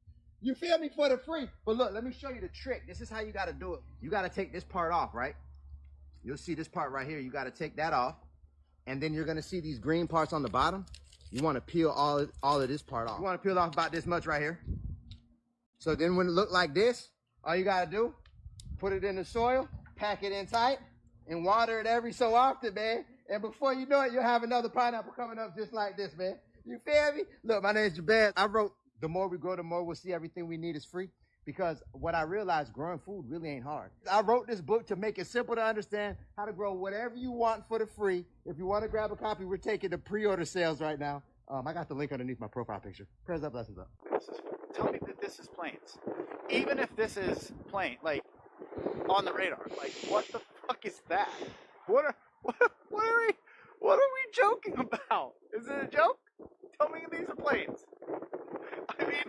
You feel me, for the free? But look, let me show you the trick. This is how you gotta do it. You gotta take this part off, right? you'll see this part right here. You got to take that off. And then you're going to see these green parts on the bottom. You want to peel all of this part off. You want to peel off about this much right here. So then when it look like this, all you got to do, put it in the soil, pack it in tight, and water it every so often, man. And before you know it, you'll have another pineapple coming up just like this, man. You feel me? Look, my name's Jabez. I wrote, the more we grow, the more we'll see everything we need is free. Because what I realized, growing food really ain't hard. I wrote this book to make it simple to understand how to grow whatever you want for the free. If you want to grab a copy, we're taking the pre-order sales right now. I got the link underneath my profile picture. Prayers up, blessings up. Tell me that this is planes. Even if this is plane, like, on the radar, like, what the fuck is that? What are we joking about? Is it a joke? Tell me these are planes. I mean,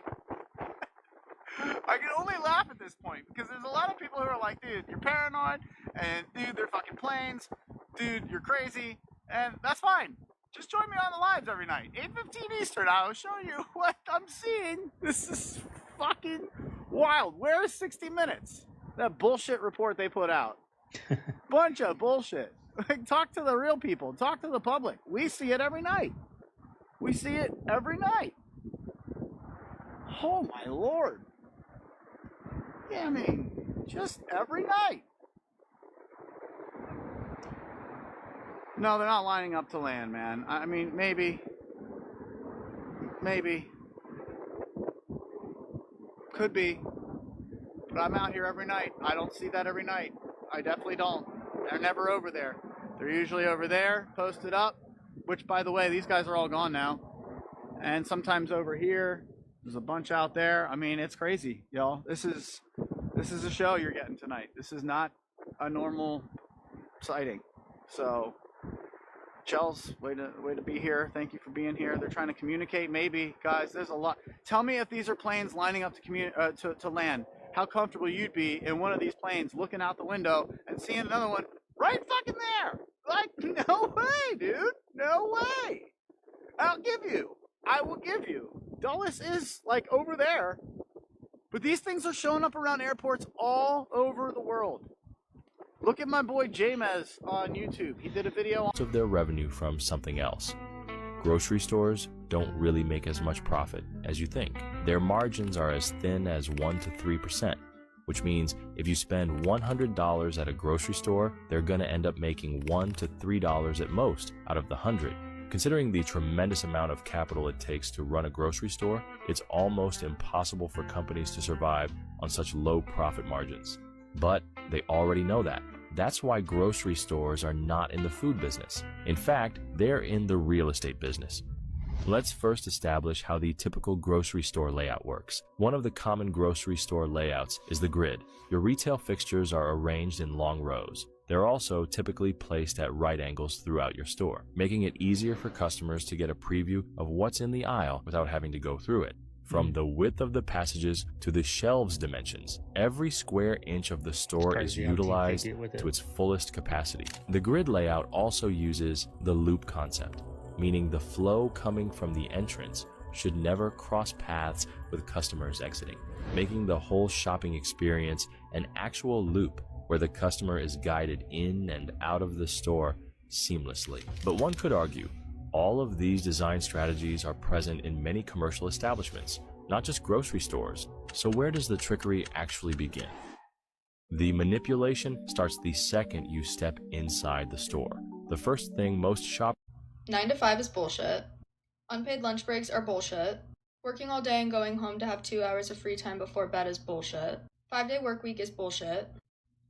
I can only laugh at this point because there's a lot of people who are like, dude, you're paranoid, and dude, they're fucking planes, dude, you're crazy, and that's fine. Just join me on the lives every night. 8:15 Eastern, I'll show you what I'm seeing. This is fucking wild. Where is 60 Minutes? That bullshit report they put out. Bunch of bullshit. Like, talk to the real people. Talk to the public. We see it every night. We see it every night. Oh, my Lord. Yeah, I mean, just every night. No, they're not lining up to land, man. I mean, maybe. Could be. But I'm out here every night. I don't see that every night. I definitely don't. They're never over there. They're usually over there, posted up, which, by the way, these guys are all gone now. And sometimes over here. There's a bunch out there. I mean, it's crazy, y'all. This is a show you're getting tonight. This is not a normal sighting. So, Chels, way to be here. Thank you for being here. They're trying to communicate. Maybe, guys, there's a lot. Tell me if these are planes lining up to land. How comfortable you'd be in one of these planes, looking out the window and seeing another one right fucking there. Like, no way, dude. No way. I will give you. Dulles is like over there, but these things are showing up around airports all over the world. Look at my boy Jamez on YouTube. He did a video on of their revenue from something else. Grocery stores don't really make as much profit as you think. Their margins are as thin as 1 to 3%, which means if you spend $100 at a grocery store, they're going to end up making $1 to $3 at most out of the 100. Considering the tremendous amount of capital it takes to run a grocery store, it's almost impossible for companies to survive on such low profit margins. But they already know that. That's why grocery stores are not in the food business. In fact, they're in the real estate business. Let's first establish how the typical grocery store layout works. One of the common grocery store layouts is the grid. Your retail fixtures are arranged in long rows. They're also typically placed at right angles throughout your store, making it easier for customers to get a preview of what's in the aisle without having to go through it. From the width of the passages to the shelves dimensions, every square inch of the store is utilized to its fullest capacity. The grid layout also uses the loop concept, meaning the flow coming from the entrance should never cross paths with customers exiting, making the whole shopping experience an actual loop where the customer is guided in and out of the store seamlessly. But one could argue, all of these design strategies are present in many commercial establishments, not just grocery stores. So where does the trickery actually begin? The manipulation starts the second you step inside the store. The first thing most shoppers 9 to 5 is bullshit. Unpaid lunch breaks are bullshit. Working all day and going home to have 2 hours of free time before bed is bullshit. 5-day work week is bullshit.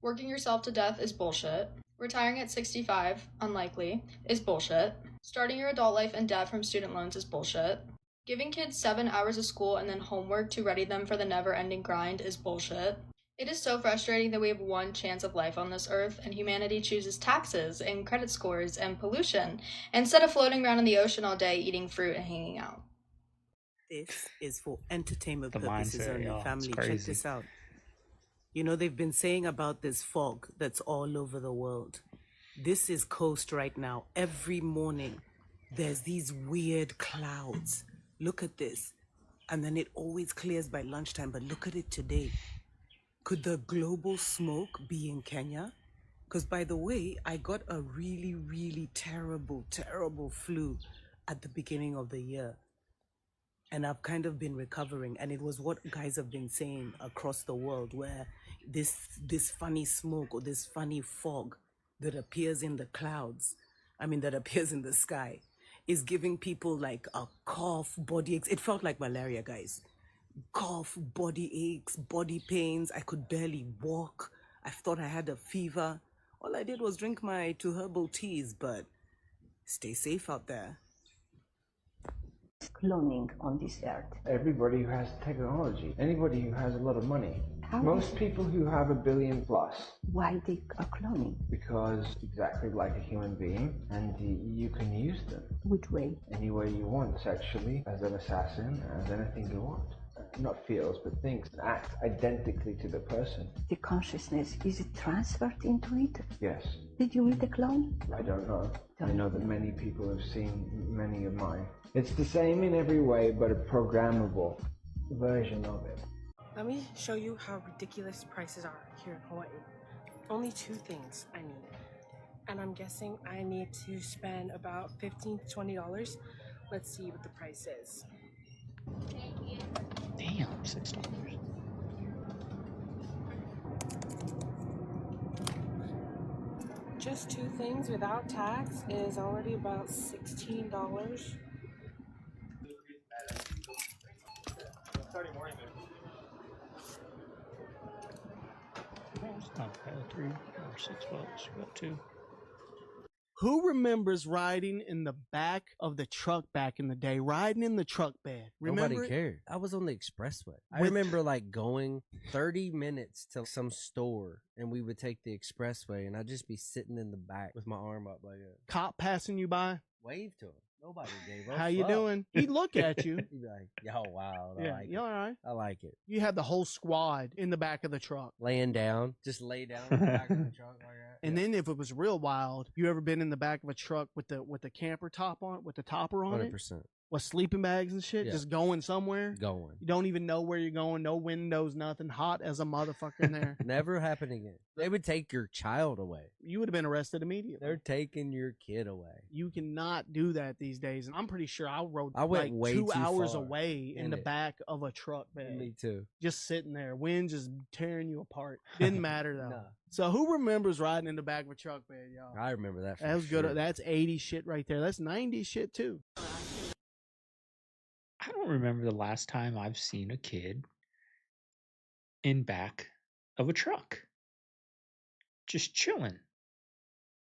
Working yourself to death is bullshit. Retiring at 65, unlikely, is bullshit. Starting your adult life in debt from student loans is bullshit. Giving kids 7 hours of school and then homework to ready them for the never-ending grind is bullshit. It is so frustrating that we have one chance of life on this earth and humanity chooses taxes and credit scores and pollution instead of floating around in the ocean all day eating fruit and hanging out. This is for entertainment The purposes mindset, only, y'all. It's family. Check crazy. this out. You know, they've been saying about this fog that's all over the world. This is coast right now. Every morning, there's these weird clouds. Look at this. And then it always clears by lunchtime, but look at it today. Could the global smoke be in Kenya? Because, by the way, I got a really, really terrible, terrible flu at the beginning of the year. And I've kind of been recovering. And it was what guys have been saying across the world, where this funny smoke or this funny fog that appears in the clouds, that appears in the sky, is giving people like a cough, body aches. It felt like malaria, guys. Cough, body aches, body pains. I could barely walk. I thought I had a fever. All I did was drink my 2 herbal teas, but stay safe out there. Cloning on this earth. Everybody who has technology, anybody who has a lot of money. Most people who have $1 billion plus. Why they are cloning? Because exactly like a human being, and you can use them. Which way? Any way you want, sexually, as an assassin, as anything you want. Not feels, but thinks, act identically to the person. The consciousness, is it transferred into it? Yes. Did you meet a clone? I don't know. I know that many people have seen many of mine. It's the same in every way, but a programmable version of it. Let me show you how ridiculous prices are here in Hawaii. Only 2 things I need. And I'm guessing I need to spend about $15 to $20. Let's see what the price is. Damn, $6. Just 2 things without tax is already about $16. It's not bad. $3 or $6. You got 2. Who remembers riding in the back of the truck back in the day? Riding in the truck bed. Remember Nobody it? cared. I was on the expressway. I remember like going 30 minutes to some store, and we would take the expressway, and I'd just be sitting in the back with my arm up like that. Cop passing you by. Wave to him. Nobody gave a How you fuck. doing? He'd look at you. He'd be like, yo, wow. I Yeah, like you it. all right? I like it. You had the whole squad in the back of the truck. Laying down. Just lay down in the back of the truck like that. And then if it was real wild, you ever been in the back of a truck with the camper top on, with the topper on it? 100%. With sleeping bags and shit, Yeah. just going somewhere? Going. You don't even know where you're going, no windows, nothing. Hot as a motherfucker in there. Never happen again. They would take your child away. You would have been arrested immediately. They're taking your kid away. You cannot do that these days. And I'm pretty sure I rode I went like way 2 too hours far away in in the it. back of a truck bed. Me too. Just sitting there. Wind just tearing you apart. Didn't matter though. No. So who remembers riding in the back of a truck bed, y'all? I remember that. That was sure. good. That's 80s shit right there. That's 90s shit too. I don't remember the last time I've seen a kid in back of a truck. Just chilling.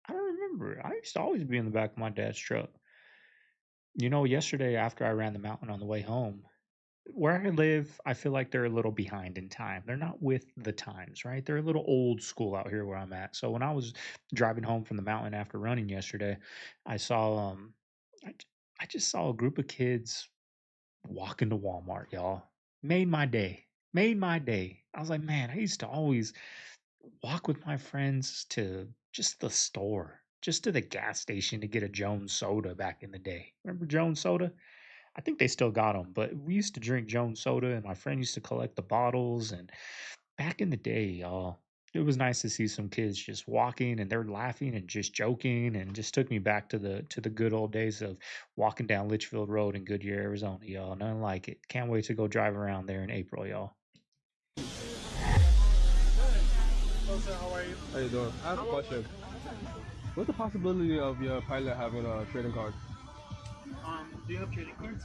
I don't remember. I used to always be in the back of my dad's truck. You know, yesterday after I ran the mountain on the way home, where I live, I feel like they're a little behind in time. They're not with the times, right? They're a little old school out here where I'm at. So when I was driving home from the mountain after running yesterday, I saw I just saw a group of kids walking to Walmart, y'all. Made my day. Made my day. I was like, man, I used to always walk with my friends to just the store, just to the gas station to get a Jones soda back in the day. Remember Jones soda? I think they still got them, but we used to drink Jones soda, and my friend used to collect the bottles. And back in the day, y'all, it was nice to see some kids just walking and they're laughing and just joking, and just took me back to the good old days of walking down Litchfield Road in Goodyear, Arizona, y'all. Nothing like it. Can't wait to go drive around there in April, y'all. Hello, sir. How are you? How you doing? I have a question. What's the possibility of your pilot having a trading card? Do you have trading cards?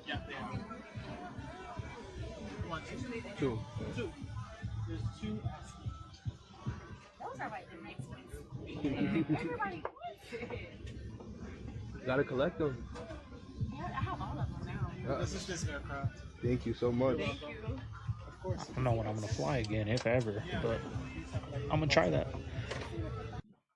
Yeah, they have. One, two. Two. There's 2. Those are like the nice ones. Everybody wants it. Gotta collect them. Yeah, I have all of them now. This is this aircraft. Thank you so much. Thank you. Of course. I don't know when I'm going to fly again, if ever, but I'm going to try that.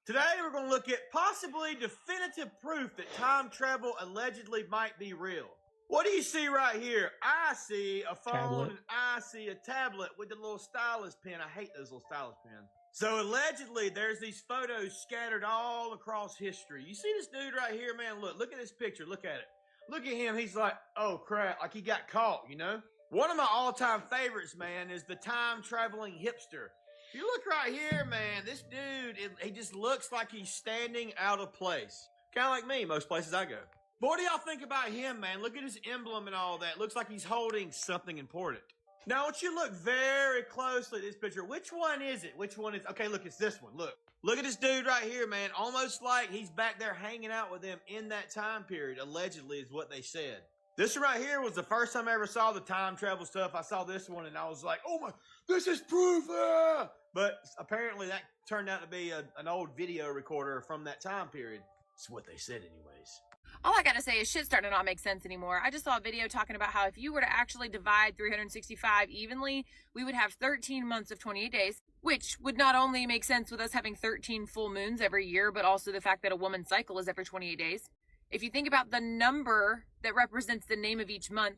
Today we're going to look at possibly definitive proof that time travel allegedly might be real. What do you see right here? I see a phone Tablet. and I see a tablet with a little stylus pen. I hate those little stylus pens. So allegedly there's these photos scattered all across history. You see this dude right here, man? Look at this picture. Look at it. Look at him. He's like, oh crap, like he got caught, you know? One of my all-time favorites, man, is the time-traveling hipster. If you look right here, man, this dude, he just looks like he's standing out of place. Kind of like me, most places I go. But what do y'all think about him, man? Look at his emblem and all that. Looks like he's holding something important. Now, I want you to look very closely at this picture. Which one is it? Which one is... Okay, look, it's this one. Look. Look at this dude right here, man. Almost like he's back there hanging out with them in that time period, allegedly, is what they said. This one right here was the first time I ever saw the time travel stuff. I saw this one, and I was like, oh my... This is proof! Ah! But apparently that turned out to be an old video recorder from that time period. It's what they said anyways. All I gotta say is shit's starting to not make sense anymore. I just saw a video talking about how if you were to actually divide 365 evenly, we would have 13 months of 28 days, which would not only make sense with us having 13 full moons every year, but also the fact that a woman's cycle is every 28 days. If you think about the number that represents the name of each month,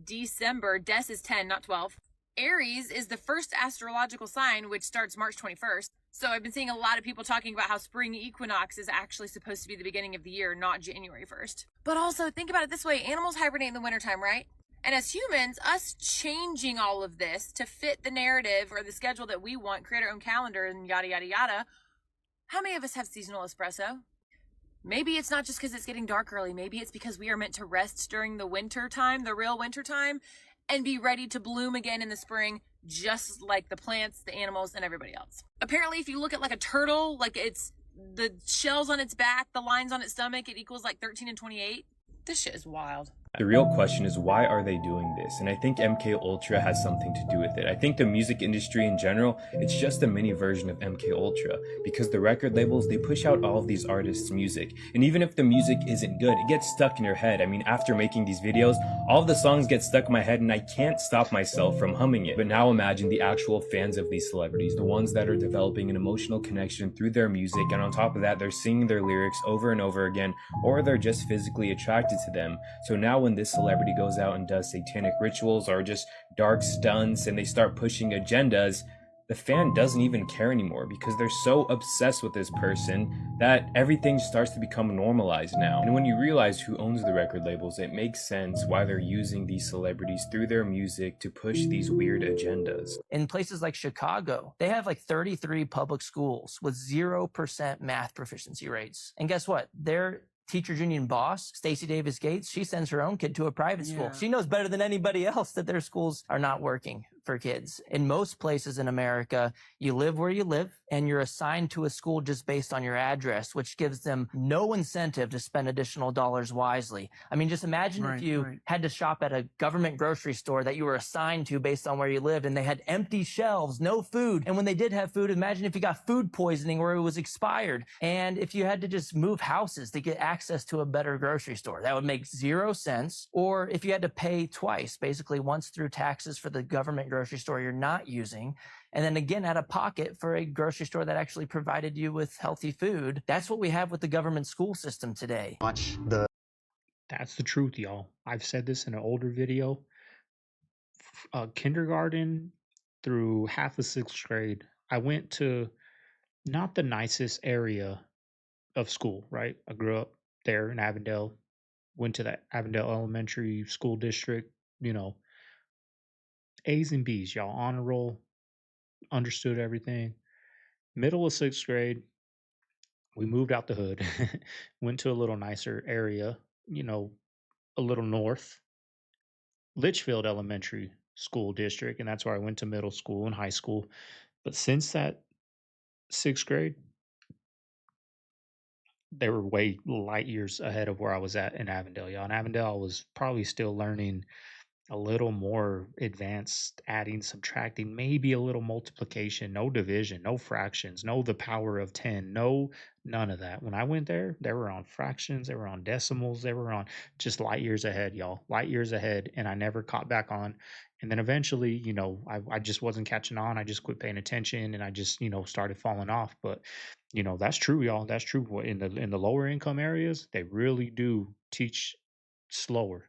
December, Des is 10, not 12. Aries is the first astrological sign, which starts March 21st. So I've been seeing a lot of people talking about how spring equinox is actually supposed to be the beginning of the year, not January 1st. But also think about it this way, animals hibernate in the wintertime, right? And as humans, us changing all of this to fit the narrative or the schedule that we want, create our own calendar and yada, yada, yada. How many of us have seasonal espresso? Maybe it's not just because it's getting dark early. Maybe it's because we are meant to rest during the winter time, the real winter time, and be ready to bloom again in the spring, just like the plants, the animals, and everybody else. Apparently, if you look at like a turtle, like it's the shells on its back, the lines on its stomach, it equals like 13 and 28. This shit is wild. The real question is, why are they doing this? And I think MK Ultra has something to do with it. I think the music industry in general, it's just a mini version of MK Ultra, because the record labels, they push out all of these artists' music. And even if the music isn't good, it gets stuck in your head. I mean, after making these videos, all of the songs get stuck in my head and I can't stop myself from humming it. But now imagine the actual fans of these celebrities, the ones that are developing an emotional connection through their music, and on top of that, they're singing their lyrics over and over again, or they're just physically attracted to them. So now when this celebrity goes out and does satanic rituals or just dark stunts and they start pushing agendas, the fan doesn't even care anymore because they're so obsessed with this person that everything starts to become normalized now. And when you realize who owns the record labels, it makes sense why they're using these celebrities through their music to push these weird agendas. In places like Chicago, they have like 33 public schools with 0% math proficiency rates. And guess what? Their teachers union boss, Stacey Davis Gates, she sends her own kid to a private school. Yeah. She knows better than anybody else that their schools are not working for kids. In most places in America, you live where you live and you're assigned to a school just based on your address, which gives them no incentive to spend additional dollars wisely. I mean, just imagine if you had to shop at a government grocery store that you were assigned to based on where you lived and they had empty shelves, no food. And when they did have food, imagine if you got food poisoning where it was expired. And if you had to just move houses to get access to a better grocery store, that would make 0 sense. Or if you had to pay twice, basically once through taxes for the government grocery store you're not using, and then again out of pocket for a grocery store that actually provided you with healthy food. That's what we have with the government school system today. That's the truth, y'all. I've said this in an older video. Kindergarten through half of 6th grade, I went to not the nicest area of school, right? I grew up there in Avondale, went to that Avondale Elementary School District, you know, A's and B's, y'all, honor roll, understood everything. Middle of 6th grade, we moved out the hood, went to a little nicer area, you know, a little north, Litchfield Elementary School District, and that's where I went to middle school and high school. But since that 6th grade, they were way light years ahead of where I was at in Avondale, y'all. In Avondale, I was probably still learning a little more advanced adding, subtracting, maybe a little multiplication, no division, no fractions, no the power of 10, no, none of that. When I went there, they were on fractions, they were on decimals, they were on just light years ahead, y'all, light years ahead. And I never caught back on. And then eventually, you know, I just wasn't catching on. I just quit paying attention and I just, you know, started falling off. But, you know, that's true, y'all. That's true. In the lower income areas, they really do teach slower.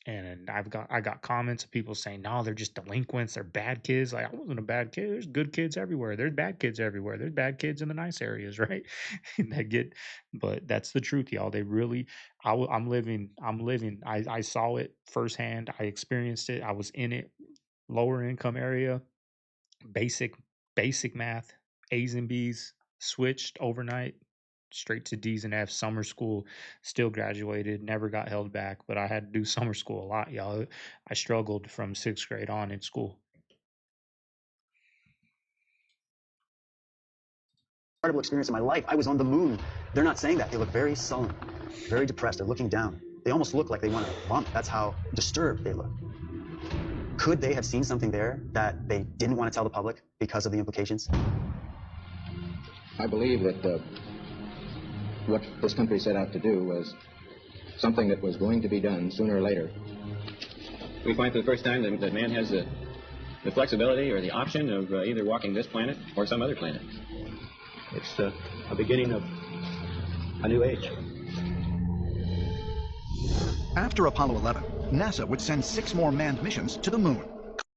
And I got comments of people saying, no, they're just delinquents, they're bad kids. Like, I wasn't a bad kid. There's good kids everywhere. There's bad kids everywhere. There's bad kids in the nice areas, right? But that's the truth, y'all. They really, I'm living. I saw it firsthand. I experienced it. I was in it. Lower income area, basic basic math, A's and B's, switched overnight straight to D's and F's. Summer school, still graduated, never got held back, but I had to do summer school a lot, y'all. I struggled from 6th grade on in school. Incredible experience of my life. I was on the moon. They're not saying that. They look very sullen, very depressed. They're looking down. They almost look like they want to vomit. That's how disturbed they look. Could they have seen something there that they didn't want to tell the public because of the implications? I believe that what this country set out to do was something that was going to be done sooner or later. We find for the first time that man has the flexibility or the option of either walking this planet or some other planet. It's a beginning of a new age. After Apollo 11, NASA would send 6 more manned missions to the moon.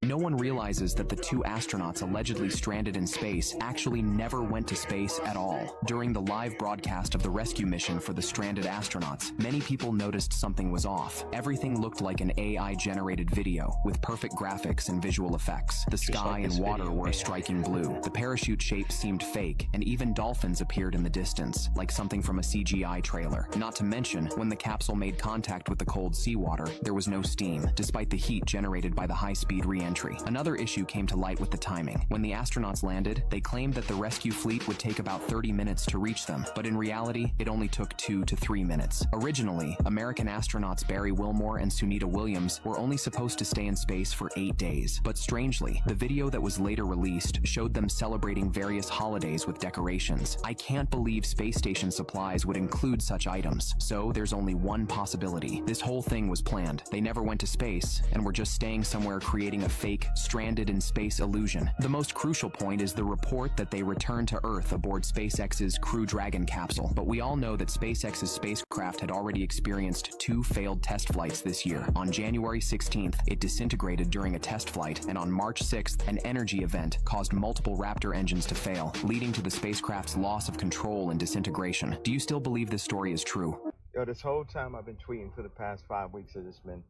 No one realizes that the 2 astronauts allegedly stranded in space actually never went to space at all. During the live broadcast of the rescue mission for the stranded astronauts, many people noticed something was off. Everything looked like an AI-generated video, with perfect graphics and visual effects. The sky and water were a striking blue. The parachute shape seemed fake, and even dolphins appeared in the distance, like something from a CGI trailer. Not to mention, when the capsule made contact with the cold seawater, there was no steam, despite the heat generated by the high-speed re-entry. Another issue came to light with the timing. When the astronauts landed, they claimed that the rescue fleet would take about 30 minutes to reach them, but in reality, it only took 2 to 3 minutes. Originally, American astronauts Barry Wilmore and Sunita Williams were only supposed to stay in space for 8 days. But strangely, the video that was later released showed them celebrating various holidays with decorations. I can't believe space station supplies would include such items, so there's only one possibility. This whole thing was planned. They never went to space, and were just staying somewhere creating a fake stranded in space illusion. The most crucial point is the report that they returned to Earth aboard SpaceX's Crew Dragon capsule. But we all know that SpaceX's spacecraft had already experienced 2 failed test flights this year. On January 16th, it disintegrated during a test flight, and on March 6th, an energy event caused multiple Raptor engines to fail, leading to the spacecraft's loss of control and disintegration. Do you still believe this story is true? Yo, this whole time I've been tweeting for the past 5 weeks, I've just been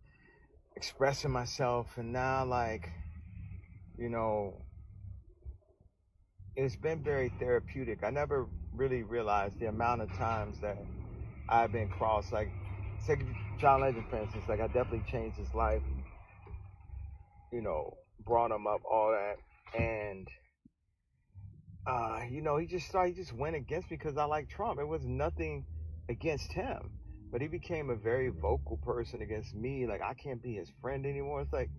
expressing myself, and now, like, you know, it's been very therapeutic. I never really realized the amount of times that I've been crossed. Like, say John Legend, for instance, like, I definitely changed his life, you know, brought him up, all that, and you know, he just went against me because I like Trump. It was nothing against him, but he became a very vocal person against me. Like, I can't be his friend anymore. It's like,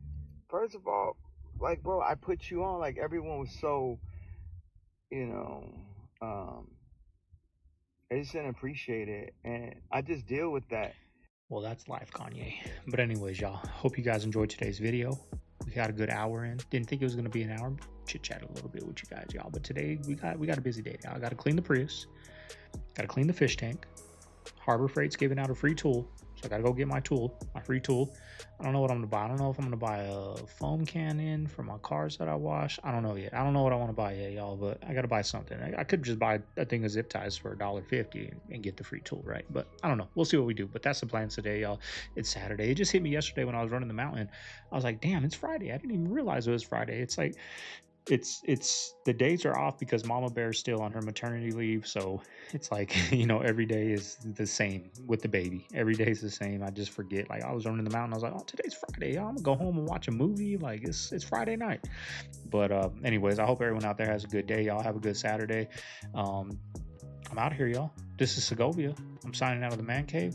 first of all, like, bro, I put you on. Like, everyone was so, you know, I just didn't appreciate it, and I just deal with that. Well, that's life, Kanye. But anyways, y'all, hope you guys enjoyed today's video. We got a good hour in. Didn't think it was gonna be an hour. Chit chat a little bit with you guys, y'all. But today we got a busy day. I got to clean the Prius. Got to clean the fish tank. Harbor Freight's giving out a free tool, so I gotta go get my tool, my free tool. I don't know what I'm gonna buy. I don't know if I'm gonna buy a foam cannon for my cars that I wash. I don't know yet. I don't know what I want to buy yet, y'all, but I gotta buy something. I could just buy a thing of zip ties for $1.50 and get the free tool, right? But I don't know. We'll see what we do. But that's the plans today, y'all. It's Saturday. It just hit me yesterday when I was running the mountain. I was like, damn, it's Friday. I didn't even realize it was Friday. It's like, it's the days are off because Mama Bear's still on her maternity leave, so it's like, you know, every day is the same with the baby. Every day is the same. I just forget. Like, I was running the mountain, I was like, oh, today's Friday, y'all. I'm gonna go home and watch a movie. Like, it's Friday night. But anyways, I hope everyone out there has a good day. Y'all have a good Saturday. I'm out of here, y'all. This is Segovia. I'm signing out of the man cave.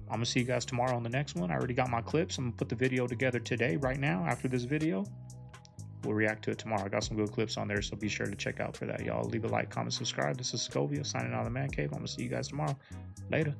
I'm gonna see you guys tomorrow on the next one. I already got my clips. I'm gonna put the video together today, right now, after this video. We'll react to it tomorrow. I got some good clips on there, so be sure to check out for that, y'all. Leave a like, comment, subscribe. This is Segovia signing out of the man cave. I'm gonna see you guys tomorrow. Later.